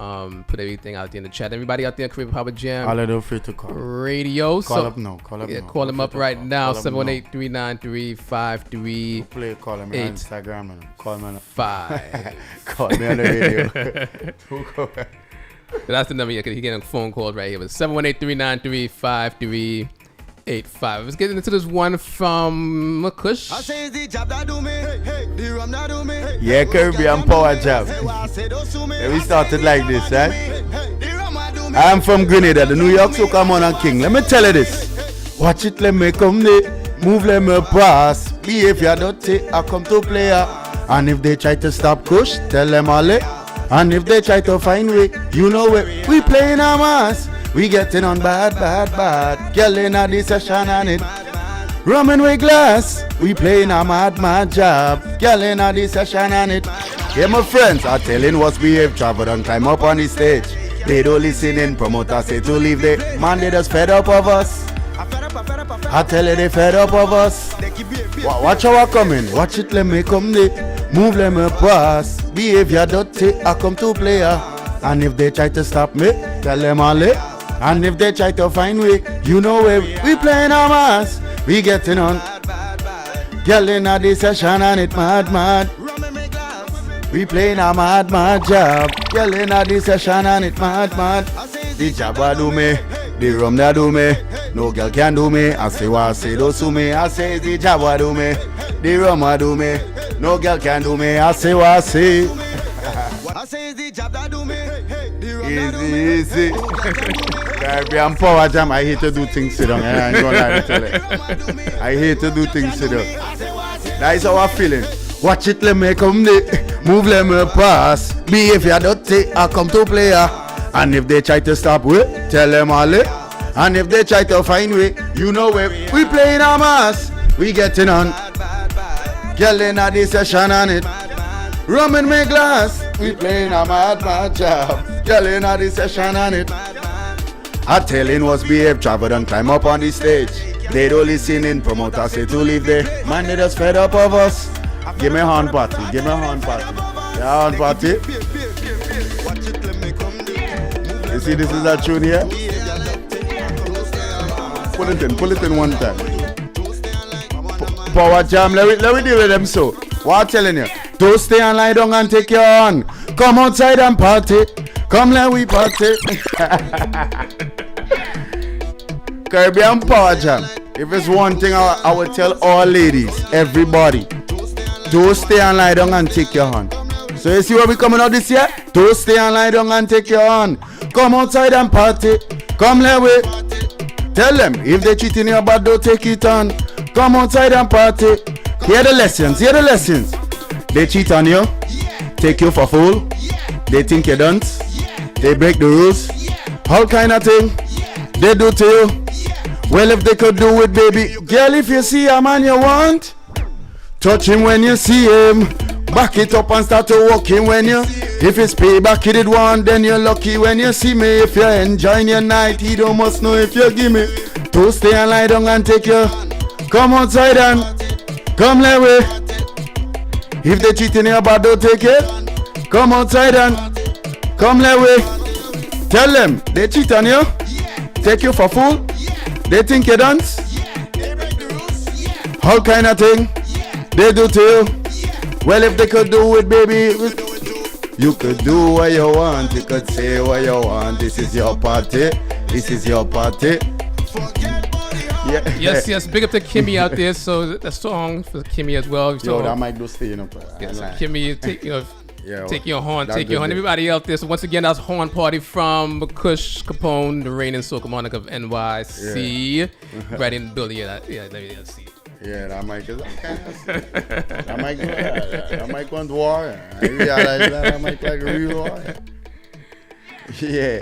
put everything out there in the chat. Everybody out there in Caribbean Power Jam.
All of them free to call.
Radio.
Call up now. Call up now.
Call them up right now. 718-393-5385.
Play. Call them on Instagram and call me on
5.
Call me on the radio.
That's the number. He getting a phone call right here. But 718-393-5385. Let's get into this one from Kush.
Yeah, Caribbean Power Jam. Yeah, we started like this, right? I'm from Grenada, the New York Soca Man and King. Let me tell you this. Watch it, let me come there. Move, let me pass. Behave, you dirty, I come to play. And if they try to stop Kush, tell them all it. And if they try to find way, you know it. We playing our mass. We getting on bad. Girl in the session on it. Rum and with glass. We playing a mad job. Girl in the session on it. Yeah, my friends are telling what's behave. Travel and climb up on the stage. They don't listen in. Promoters say to leave the man, they just fed up of us. I tell you they fed up of us. Watch how I coming. Watch it, let me come there. Move, let me pass. Behave, you dirty. I come to play. And if they try to stop me, tell them all it. And if they try to find way, you know where we playing our mass. We getting on. Girl in the session and it mad. We playing a mad job. Girl in the session and it mad. The job I do me, the rum that do me. No girl can do me. I say what I say, those to me. I say the job I do me, the rum I do me. No girl can do me. I say what I say. Easy. Caribbean Power Jam. I hate to do things sit down. I ain't gonna lie to tell you. I hate to do things sit down. That is how I'm feeling. Watch it, let me come there. Move, let me pass. Be if you don't take, I come to play. And if they try to stop, we tell them all it. And if they try to find way, you know where we playing a mass. We getting on. Girl in a this session on it. Rum in my glass. We playing a mad job. Girl in a this session on it. I telling what's behave, travel and climb up on the stage. They don't listen in, promoters say to leave there. Man, they just fed up of us. Give me a horn party, give me a horn party. Yeah, horn party. You see this is a tune here? Pull it in one time. Power Jam, let me deal with them so. What I'm telling you, don't stay and lie down and take your on. Come outside and party. Come let we party. Caribbean Power Jam. If it's one thing I would tell all ladies, everybody, don't stay and lie down and take your hand. So you see what we coming out this year? Don't stay and lie down and take your hand. Come outside and party. Come let we. Tell them if they cheating you but don't take it on. Come outside and party. Hear the lessons, hear the lessons. They cheat on you, take you for fool. They think you dance. They break the rules. All kind of thing they do to you. Well, if they could do it, baby. Girl, if you see a man you want, touch him when you see him. Back it up and start to walk him when you. If it's payback you did want, then you're lucky when you see me. If you're enjoying your night, he don't must know if you give me. To stay and lie down and take you. Come outside and come let way. If they cheating you but don't take it. Come outside and come let way. Tell them they cheat on you. Take you for fool. They think you dance. All kind of thing they do to you. Well, if they could do it, baby, you could do what you want. You could say what you want. This is your party. This is your party. Yeah.
Yes. Big up to Kimmy out there. So the song for Kimmy as well. So,
yo, that mic do stay up.
Yeah, so Kimmy, take your horn.
Good.
Everybody out there. So once again, that's Horn Party from Kush Capone, the reigning soca monarch of NYC. Yeah. Right in the building. Let me see.
Yeah, that mic is that mic went war. I realize that mic like a real war. Yeah.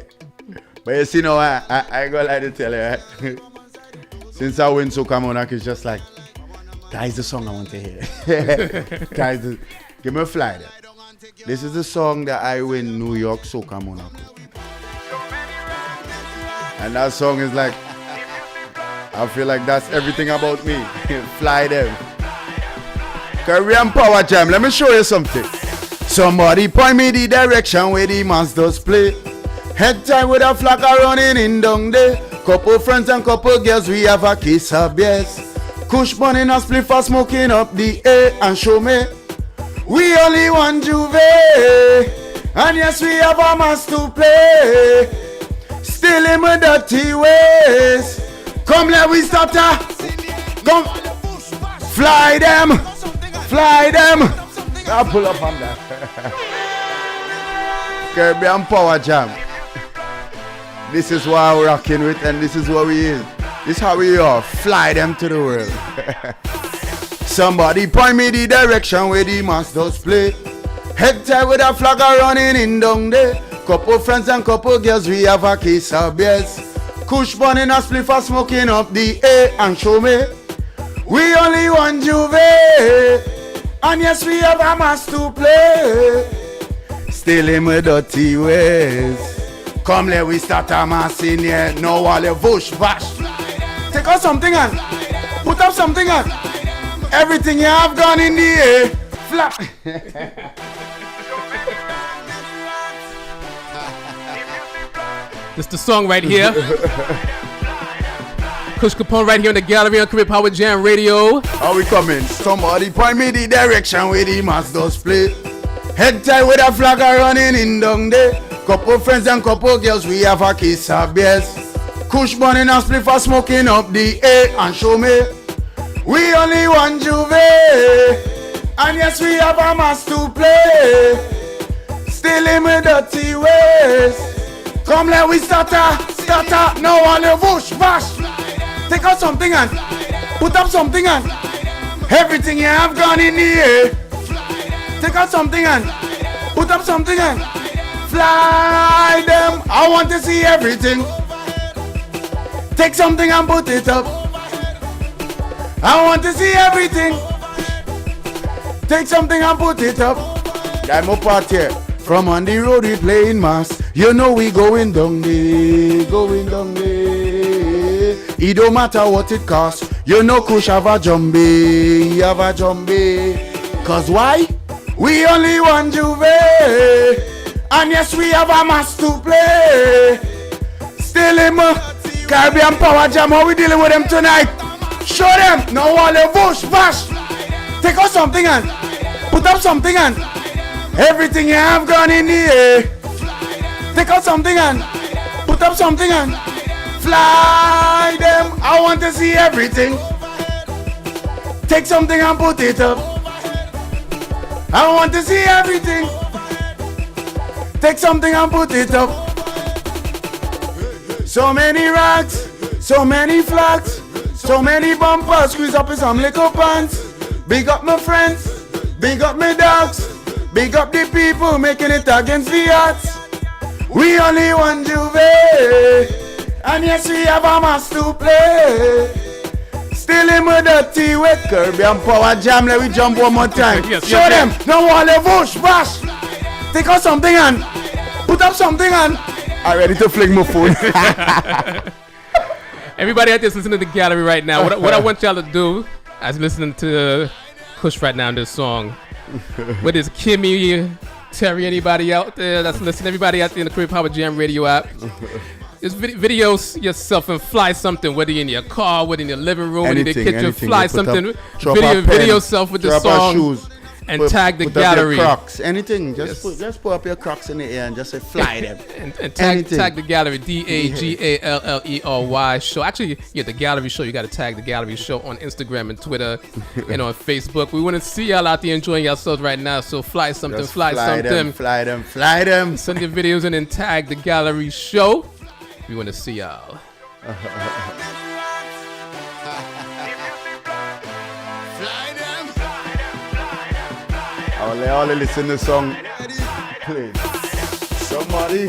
But you see now, I gonna like to tell you, right? Since I went Soca Monarch, it's just like, that is the song I want to hear. Guys, give me a fly there. This is the song that I win New York Soca Monarch. And that song is like, I feel like that's everything about me. Fly them. Caribbean Power Jam, let me show you something. Somebody point me the direction where the monsters play. Head tie with a flag running in down there. Couple friends and couple girls, we have a kiss of beers. Kush Capone and a spliff for smoking up the air and show me. We only want Juve. And yes, we have a mass to play. Still in my dirty ways. Come let we start to come fly them. I'll pull up on that. Caribbean Power Jam. This is what we're rocking with, and this is what we is. This is how we are. Fly them to the world. Somebody point me the direction where the masters play. Head tie with a flag running in down there. Couple friends and couple girls, we have a case of beers. Kush Capone and a spliff for smoking up the air and show me. We only want Juve. And yes, we have a mass to play. Still in my dirty ways. Come let we start a mass in here. No all the vush bash. Take out something on. Put up something on. Everything you have gone in the air. Fly.
This is the song right here. Kush Capone right here in the gallery on Caribbean Power Jam Radio.
How we coming? Somebody point me the direction where the masters play. Head tie with a flag running in down there. Couple friends and couple girls, we have a kiss of beers. Kush Capone and a spliff for smoking up the air and show me. We only want Juve. And yes, we have a mass to play. Still in my dirty ways. Come let we stutter. Now all the whoosh, bash. Take out something and put up something and everything you have gone in the air. Take out something and put up something and fly them. I want to see everything. Take something and put it up. I want to see everything. Take something and put it up. I'm up out here. From on the road we playing mass. You know we going down there, going down there. It don't matter what it costs. You know Kush have a jumbe, have a jumbe. Cause why? We only want Juve. And yes, we have a mass to play. Still him, Caribbean Power Jam. How we dealing with them tonight? Show them. Now all the bush, bash. Take out something and put up something and everything you have gone in the air. Take out something and put up something and fly them. I want to see everything. Take something and put it up. I want to see everything. Take something and put it up. So many racks, so many flags, so many bumpers. Squeeze up in some little pants. Big up my friends, big up my dogs. Big up the people making it against the odds. We only want Juve. And yes, we have a mass to play. Still in my dirty with Caribbean Power Jam. Let me jump one more time. Show them. Now all the bush, bash. Take out something and put up something and I'm ready to fling my phone.
Everybody out there listening to the gallery right now, what I want y'all to do as listening to Kush right now in this song. What is Kimmy, Terry, anybody out there that's listening, everybody out there in the Caribbean Power Jam radio app, just videos yourself and fly something, whether you're in your car, whether in your living room, whether in the kitchen, fly something, video yourself with the song and tag the gallery.
Crocs, anything, just put up your Crocs in the air and just say fly them.
and tag the gallery, DAGALLERY show. Actually, the gallery show, you got to tag the gallery show on Instagram and Twitter and on Facebook. We want to see y'all out there enjoying yourselves right now, so fly something,
just
fly something.
Fly them.
Send your videos in and tag the gallery show. We want to see y'all.
I'll listen to the song. Play. Somebody.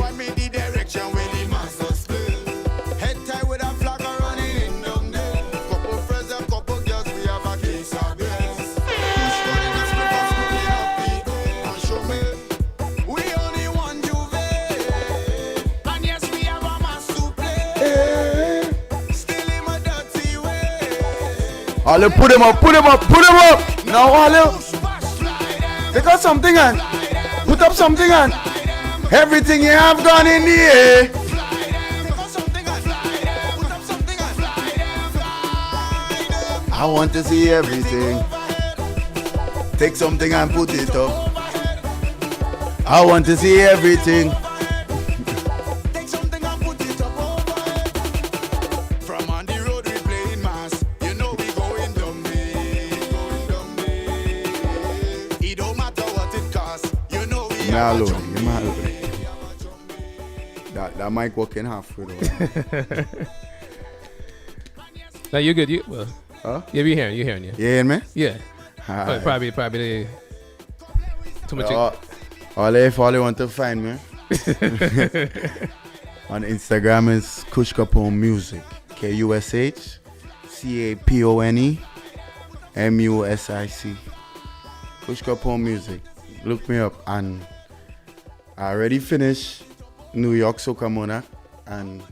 Head tie with a flag running in down there. Couple friends and couple girls, we have a case of beers. Show me. We only want Juve. And yes, we have a mass to play. Still in my dirty way.
I'll put him up. Now I'll take out something and put up something and everything you have gone in the air. I want to see everything. Take something and put it up. I want to see everything.
Take something and put it up. From on the road we playing mass. You know we going down there. It don't matter what it costs. You know we
Nah, Lord, that mic working halfway though.
Now you're good.
Huh?
Yeah, we hearing you. You
hearing me?
Yeah.
Right.
Probably too much.
All you want to find me on Instagram is Kush Capone Music. KUSHCAPONE Kush Capone Music. Look me up. And I already finished New York Soca Monarch, and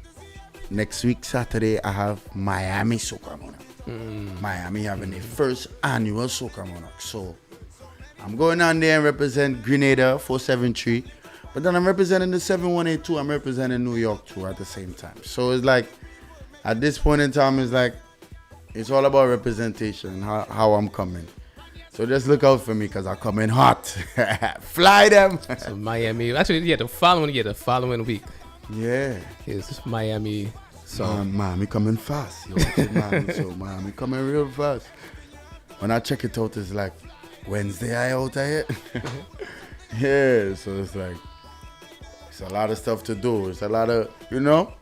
next week Saturday I have Miami Soca Monarch. Miami having the first annual Soca Monarch. So I'm going on there and represent Grenada 473, but then I'm representing the 7182. I'm representing New York too at the same time. So it's like at this point in time, it's all about representation, how I'm coming. So just look out for me because I come in hot. Fly them.
So Miami. Actually, the following week.
Yeah.
It's Miami. So
Miami coming fast. Miami coming real fast. When I check it out, it's like Wednesday I out of here. Yeah, so it's like It's a lot of stuff to do. It's a lot of, you know.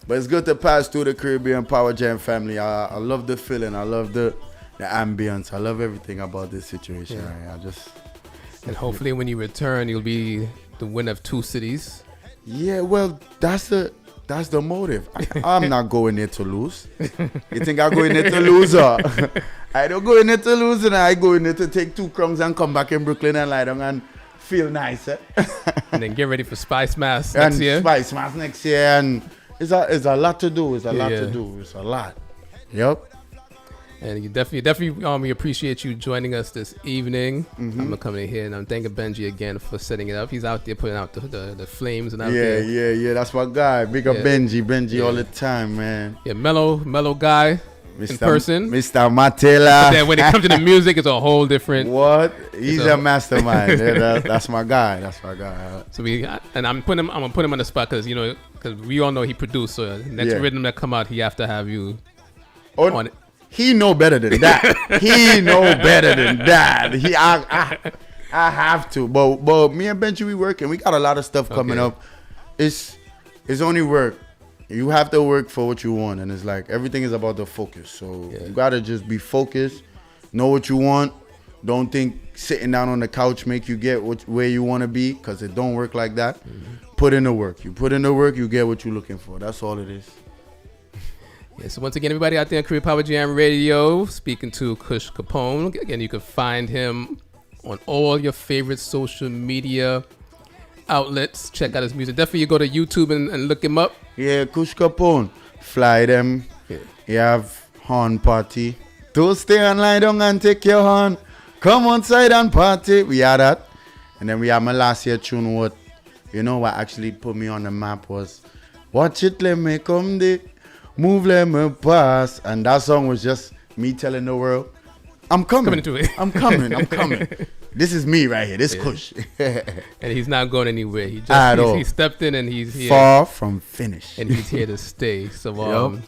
But it's good to pass through the Caribbean Power Jam family. I love the feeling. I love the ambience. I love everything about this situation.
Yeah.
Right?
And hopefully when you return, you'll be the winner of 2 cities.
Yeah, well, that's the motive. I'm not going there to lose. You think I'm going there to lose? Or? I don't go in there to lose, and I go in there to take 2 crowns and come back in Brooklyn and lie down and feel nice.
And then get ready for Spice Mass next year.
Spice Mass next year, and it's a lot to do. It's a lot to do. It's a lot. Yep.
And you definitely, we appreciate you joining us this evening.
Mm-hmm.
I'm gonna come in here and I'm thanking Benji again for setting it up. He's out there putting out the flames and everything.
Yeah. That's my guy. Big up Benji all the time, man.
Yeah, mellow guy in person.
Mr. Matela.
But then when it comes to the music, it's a whole different.
What? He's a mastermind. That's my guy.
So I'm gonna put him on the spot because we all know he produced. So next rhythm that come out, he have to have you on it.
He know better than that. I have to. But me and Benji, we working. We got a lot of stuff coming up. It's only work. You have to work for what you want, and it's like everything is about the focus. So you gotta just be focused. Know what you want. Don't think sitting down on the couch make you get where you want to be, because it don't work like that. Mm-hmm. Put in the work. You put in the work, you get what you're looking for. That's all it is.
Yeah, so once again, everybody out there on Caribbean Power Jam Radio, speaking to Kush Capone. Again, you can find him on all your favorite social media outlets. Check out his music. Definitely you go to YouTube and look him up.
Yeah, Kush Capone. Fly them. Yeah. You have horn party. Don't stay and lie down and take your horn. Come outside and party. We had that. And then we had my last year tune. What actually put me on the map was Watch It, Let Me Come Day. Move, let me pass. And that song was just me telling the world, I'm coming
into it.
I'm coming. This is me right here. This Kush.
And he's not going anywhere. He stepped in and he's here.
Far from finished.
And he's here to stay. So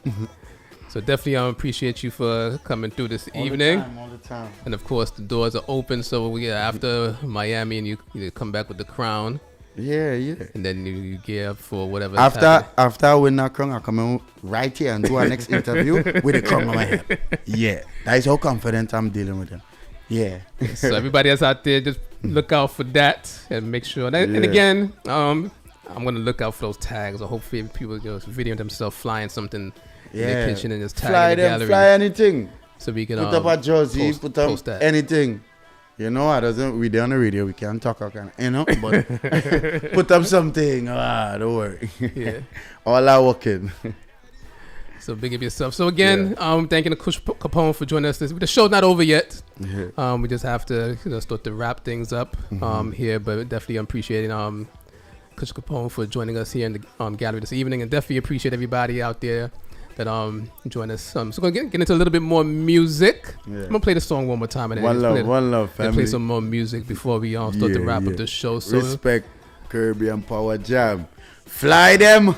so definitely appreciate you for coming through this evening.
All the time.
And of course the doors are open. So after Miami and you come back with the crown.
Yeah.
And then you gear up for whatever.
After I win that crown, I come in right here and do our next interview with a crown on my head. Yeah. That is how confident I'm dealing with them. Yeah.
So everybody else out there, just look out for that and make sure. And again, I'm gonna look out for those tags. Or hopefully people videoing themselves flying something in their kitchen and just tag in the gallery.
Fly anything.
So we can
put up a jersey, put up
that.
anything. We there on the radio, we can't talk, but put up something. Don't worry.
Yeah.
All are working.
So big up yourself. So again, thanking Kush Capone for joining us. The show's not over yet.
Yeah.
We just have to start to wrap things up here, but definitely appreciating Kush Capone for joining us here in the gallery this evening, and definitely appreciate everybody out there that join us. So we're gonna get into a little bit more music. Yeah. I'm gonna play the song one more time and
one love, family.
And play some more music before we start to wrap up the show. So
respect Caribbean Power Jam. Fly them.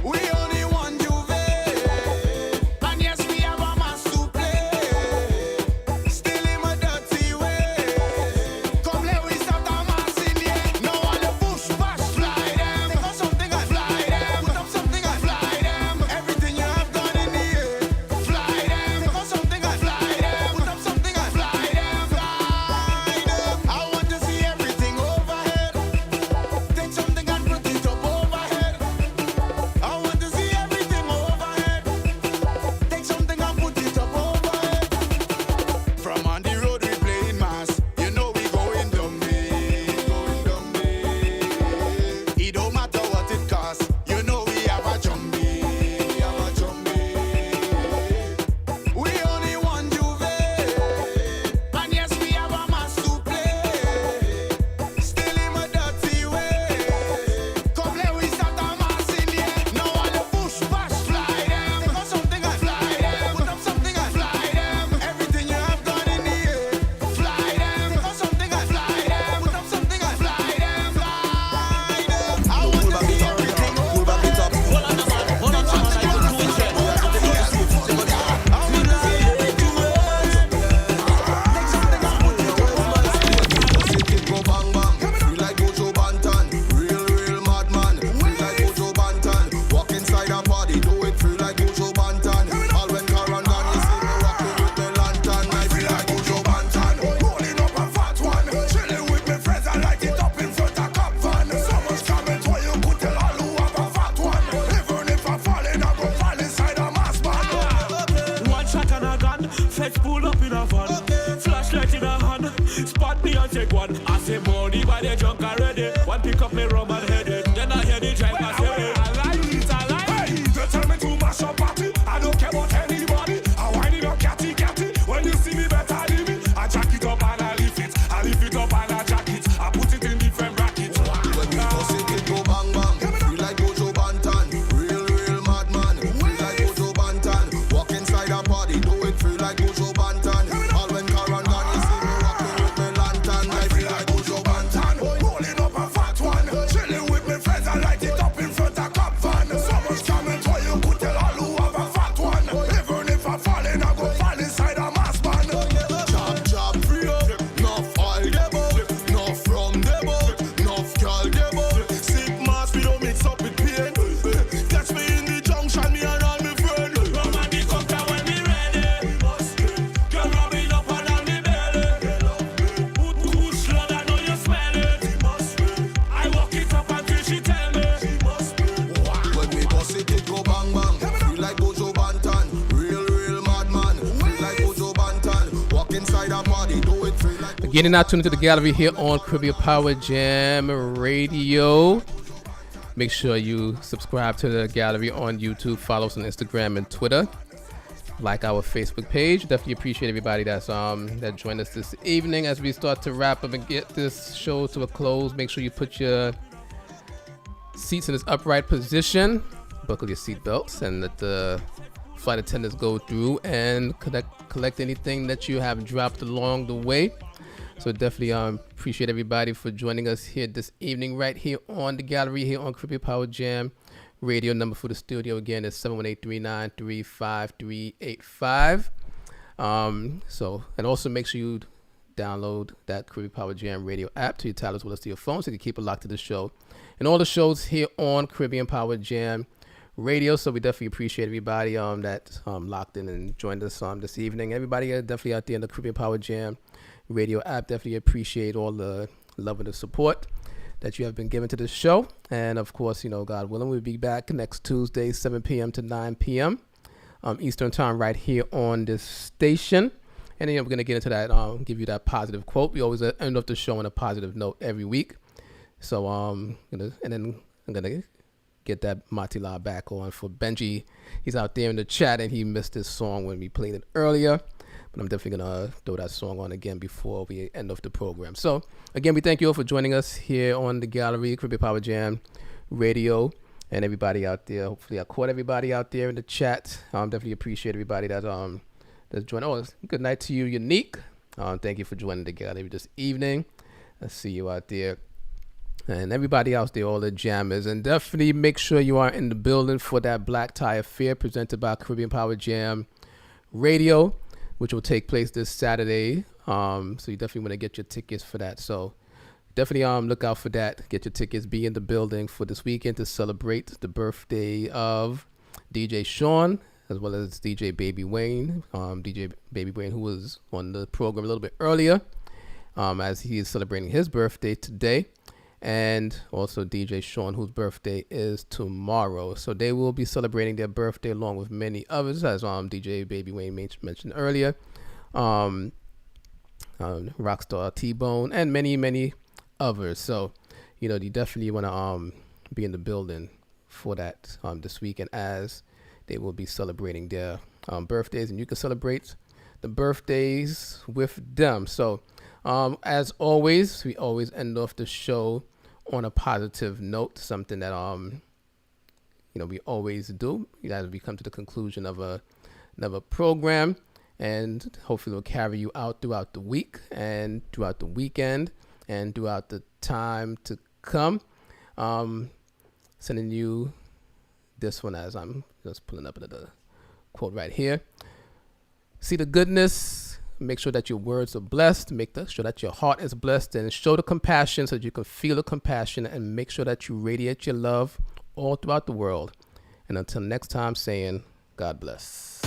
We only want Juve, and yes, we have a mass to play.
one. I say money by the junk already. One pick up me rum and head it. Then I hear the driver say, I like it, I like it.
Hey, they tell me to mash up party. I don't care about anybody. I whine it up, catty. When you see me, better leave it. I jack it up and I lift it. I lift it up and I jack it. I put it in different brackets.
When we bust it go bang bang. Feel like Gojo Bantan. Real madman. Feel like Gojo Bantan. Walk inside a party, do it feel like Gojo Bantan. All when Karan gone, you see me rocking with me lantern. I feel like Gojo Bantan.
Rolling up a fat one. Chilling with my friends, I light it up in front of cop van. So much comment why you could tell all who have a fat one. Even if I fall in, I go fall inside a mass band.
Chop free up. Enough oil get out. Enough rum get out. Enough girl get out. Sick mass we don't mix up with pain. Catch me in the junction, me and all my friend.
Rum and the cocktail when we ready. Girl rubbing up and down the belly. Put Kush blood, I know you smell it. I walk it up until she tell me.
When we bust it go bang bang. Feel like Gojo Bantan. Real madman. Feel like Gojo Bantan. Walk inside a party, do it feel like.
Again, and now tune into the gallery here on Caribbean Power Jam Radio. Make sure you subscribe to the gallery on YouTube, follow us on Instagram and Twitter, like our Facebook page. Definitely appreciate everybody that joined us this evening. As we start to wrap up and get this show to a close, make sure you put your seats in this upright position, buckle your seat belts, and let the flight attendants go through and collect anything that you have dropped along the way. So definitely appreciate everybody for joining us here this evening right here on the gallery here on Caribbean Power Jam Radio. Number for the studio again is 718-393-5385. And also make sure you download that Caribbean Power Jam Radio app to your tablet as well as to your phone so you can keep it locked to the show and all the shows here on Caribbean Power Jam Radio. So we definitely appreciate everybody that locked in and joined us this evening. Everybody definitely out there in the Caribbean Power Jam Radio app, definitely appreciate all the love and the support that you have been given to this show. And of course, God willing, we'll be back next Tuesday, 7 p.m. to 9 p.m. Eastern time right here on this station. And then we're going to get into that, give you that positive quote. We always end off the show on a positive note every week. So I'm going to get that Matila back on for Benji. He's out there in the chat and he missed this song when we played it earlier. But I'm definitely going to throw that song on again before we end off the program. So, again, we thank you all for joining us here on the gallery, Caribbean Power Jam Radio, and everybody out there. Hopefully, I caught everybody out there in the chat. Definitely appreciate everybody that's joined. Oh, good night to you, Unique. Thank you for joining the gallery this evening. I see you out there. And everybody out there, all the jammers. And definitely make sure you are in the building for that Black Tie Affair presented by Caribbean Power Jam Radio, which will take place this Saturday. So you definitely want to get your tickets for that. So definitely look out for that. Get your tickets. Be in the building for this weekend to celebrate the birthday of DJ Sean, as well as DJ Baby Wayne. DJ Baby Wayne, who was on the program a little bit earlier, as he is celebrating his birthday today. And also DJ Sean, whose birthday is tomorrow. So they will be celebrating their birthday along with many others, as DJ Baby Wayne mentioned earlier. Rockstar T-Bone, and many, many others. So, you definitely want to be in the building for that this weekend, as they will be celebrating their birthdays, and you can celebrate the birthdays with them. So, as always, we always end off the show on a positive note, something that we always do as we come to the conclusion of another program, and hopefully we'll carry you out throughout the week and throughout the weekend and throughout the time to come. Sending you this one as I'm just pulling up another quote right here. See the goodness. Make sure that your words are blessed. Make sure that your heart is blessed, and show the compassion so that you can feel the compassion, and make sure that you radiate your love all throughout the world. And until next time, saying God bless.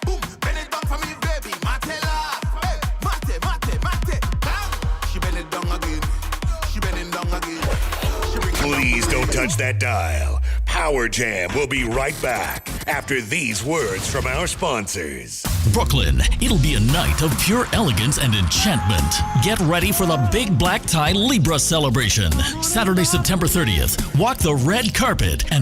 Boom, again. She bending down again.
Please don't touch that dial. Power Jam will be right back after these words from our sponsors.
Brooklyn, it'll be a night of pure elegance and enchantment. Get ready for the Big Black Tie Libra celebration. Saturday, September 30th. Walk the red carpet and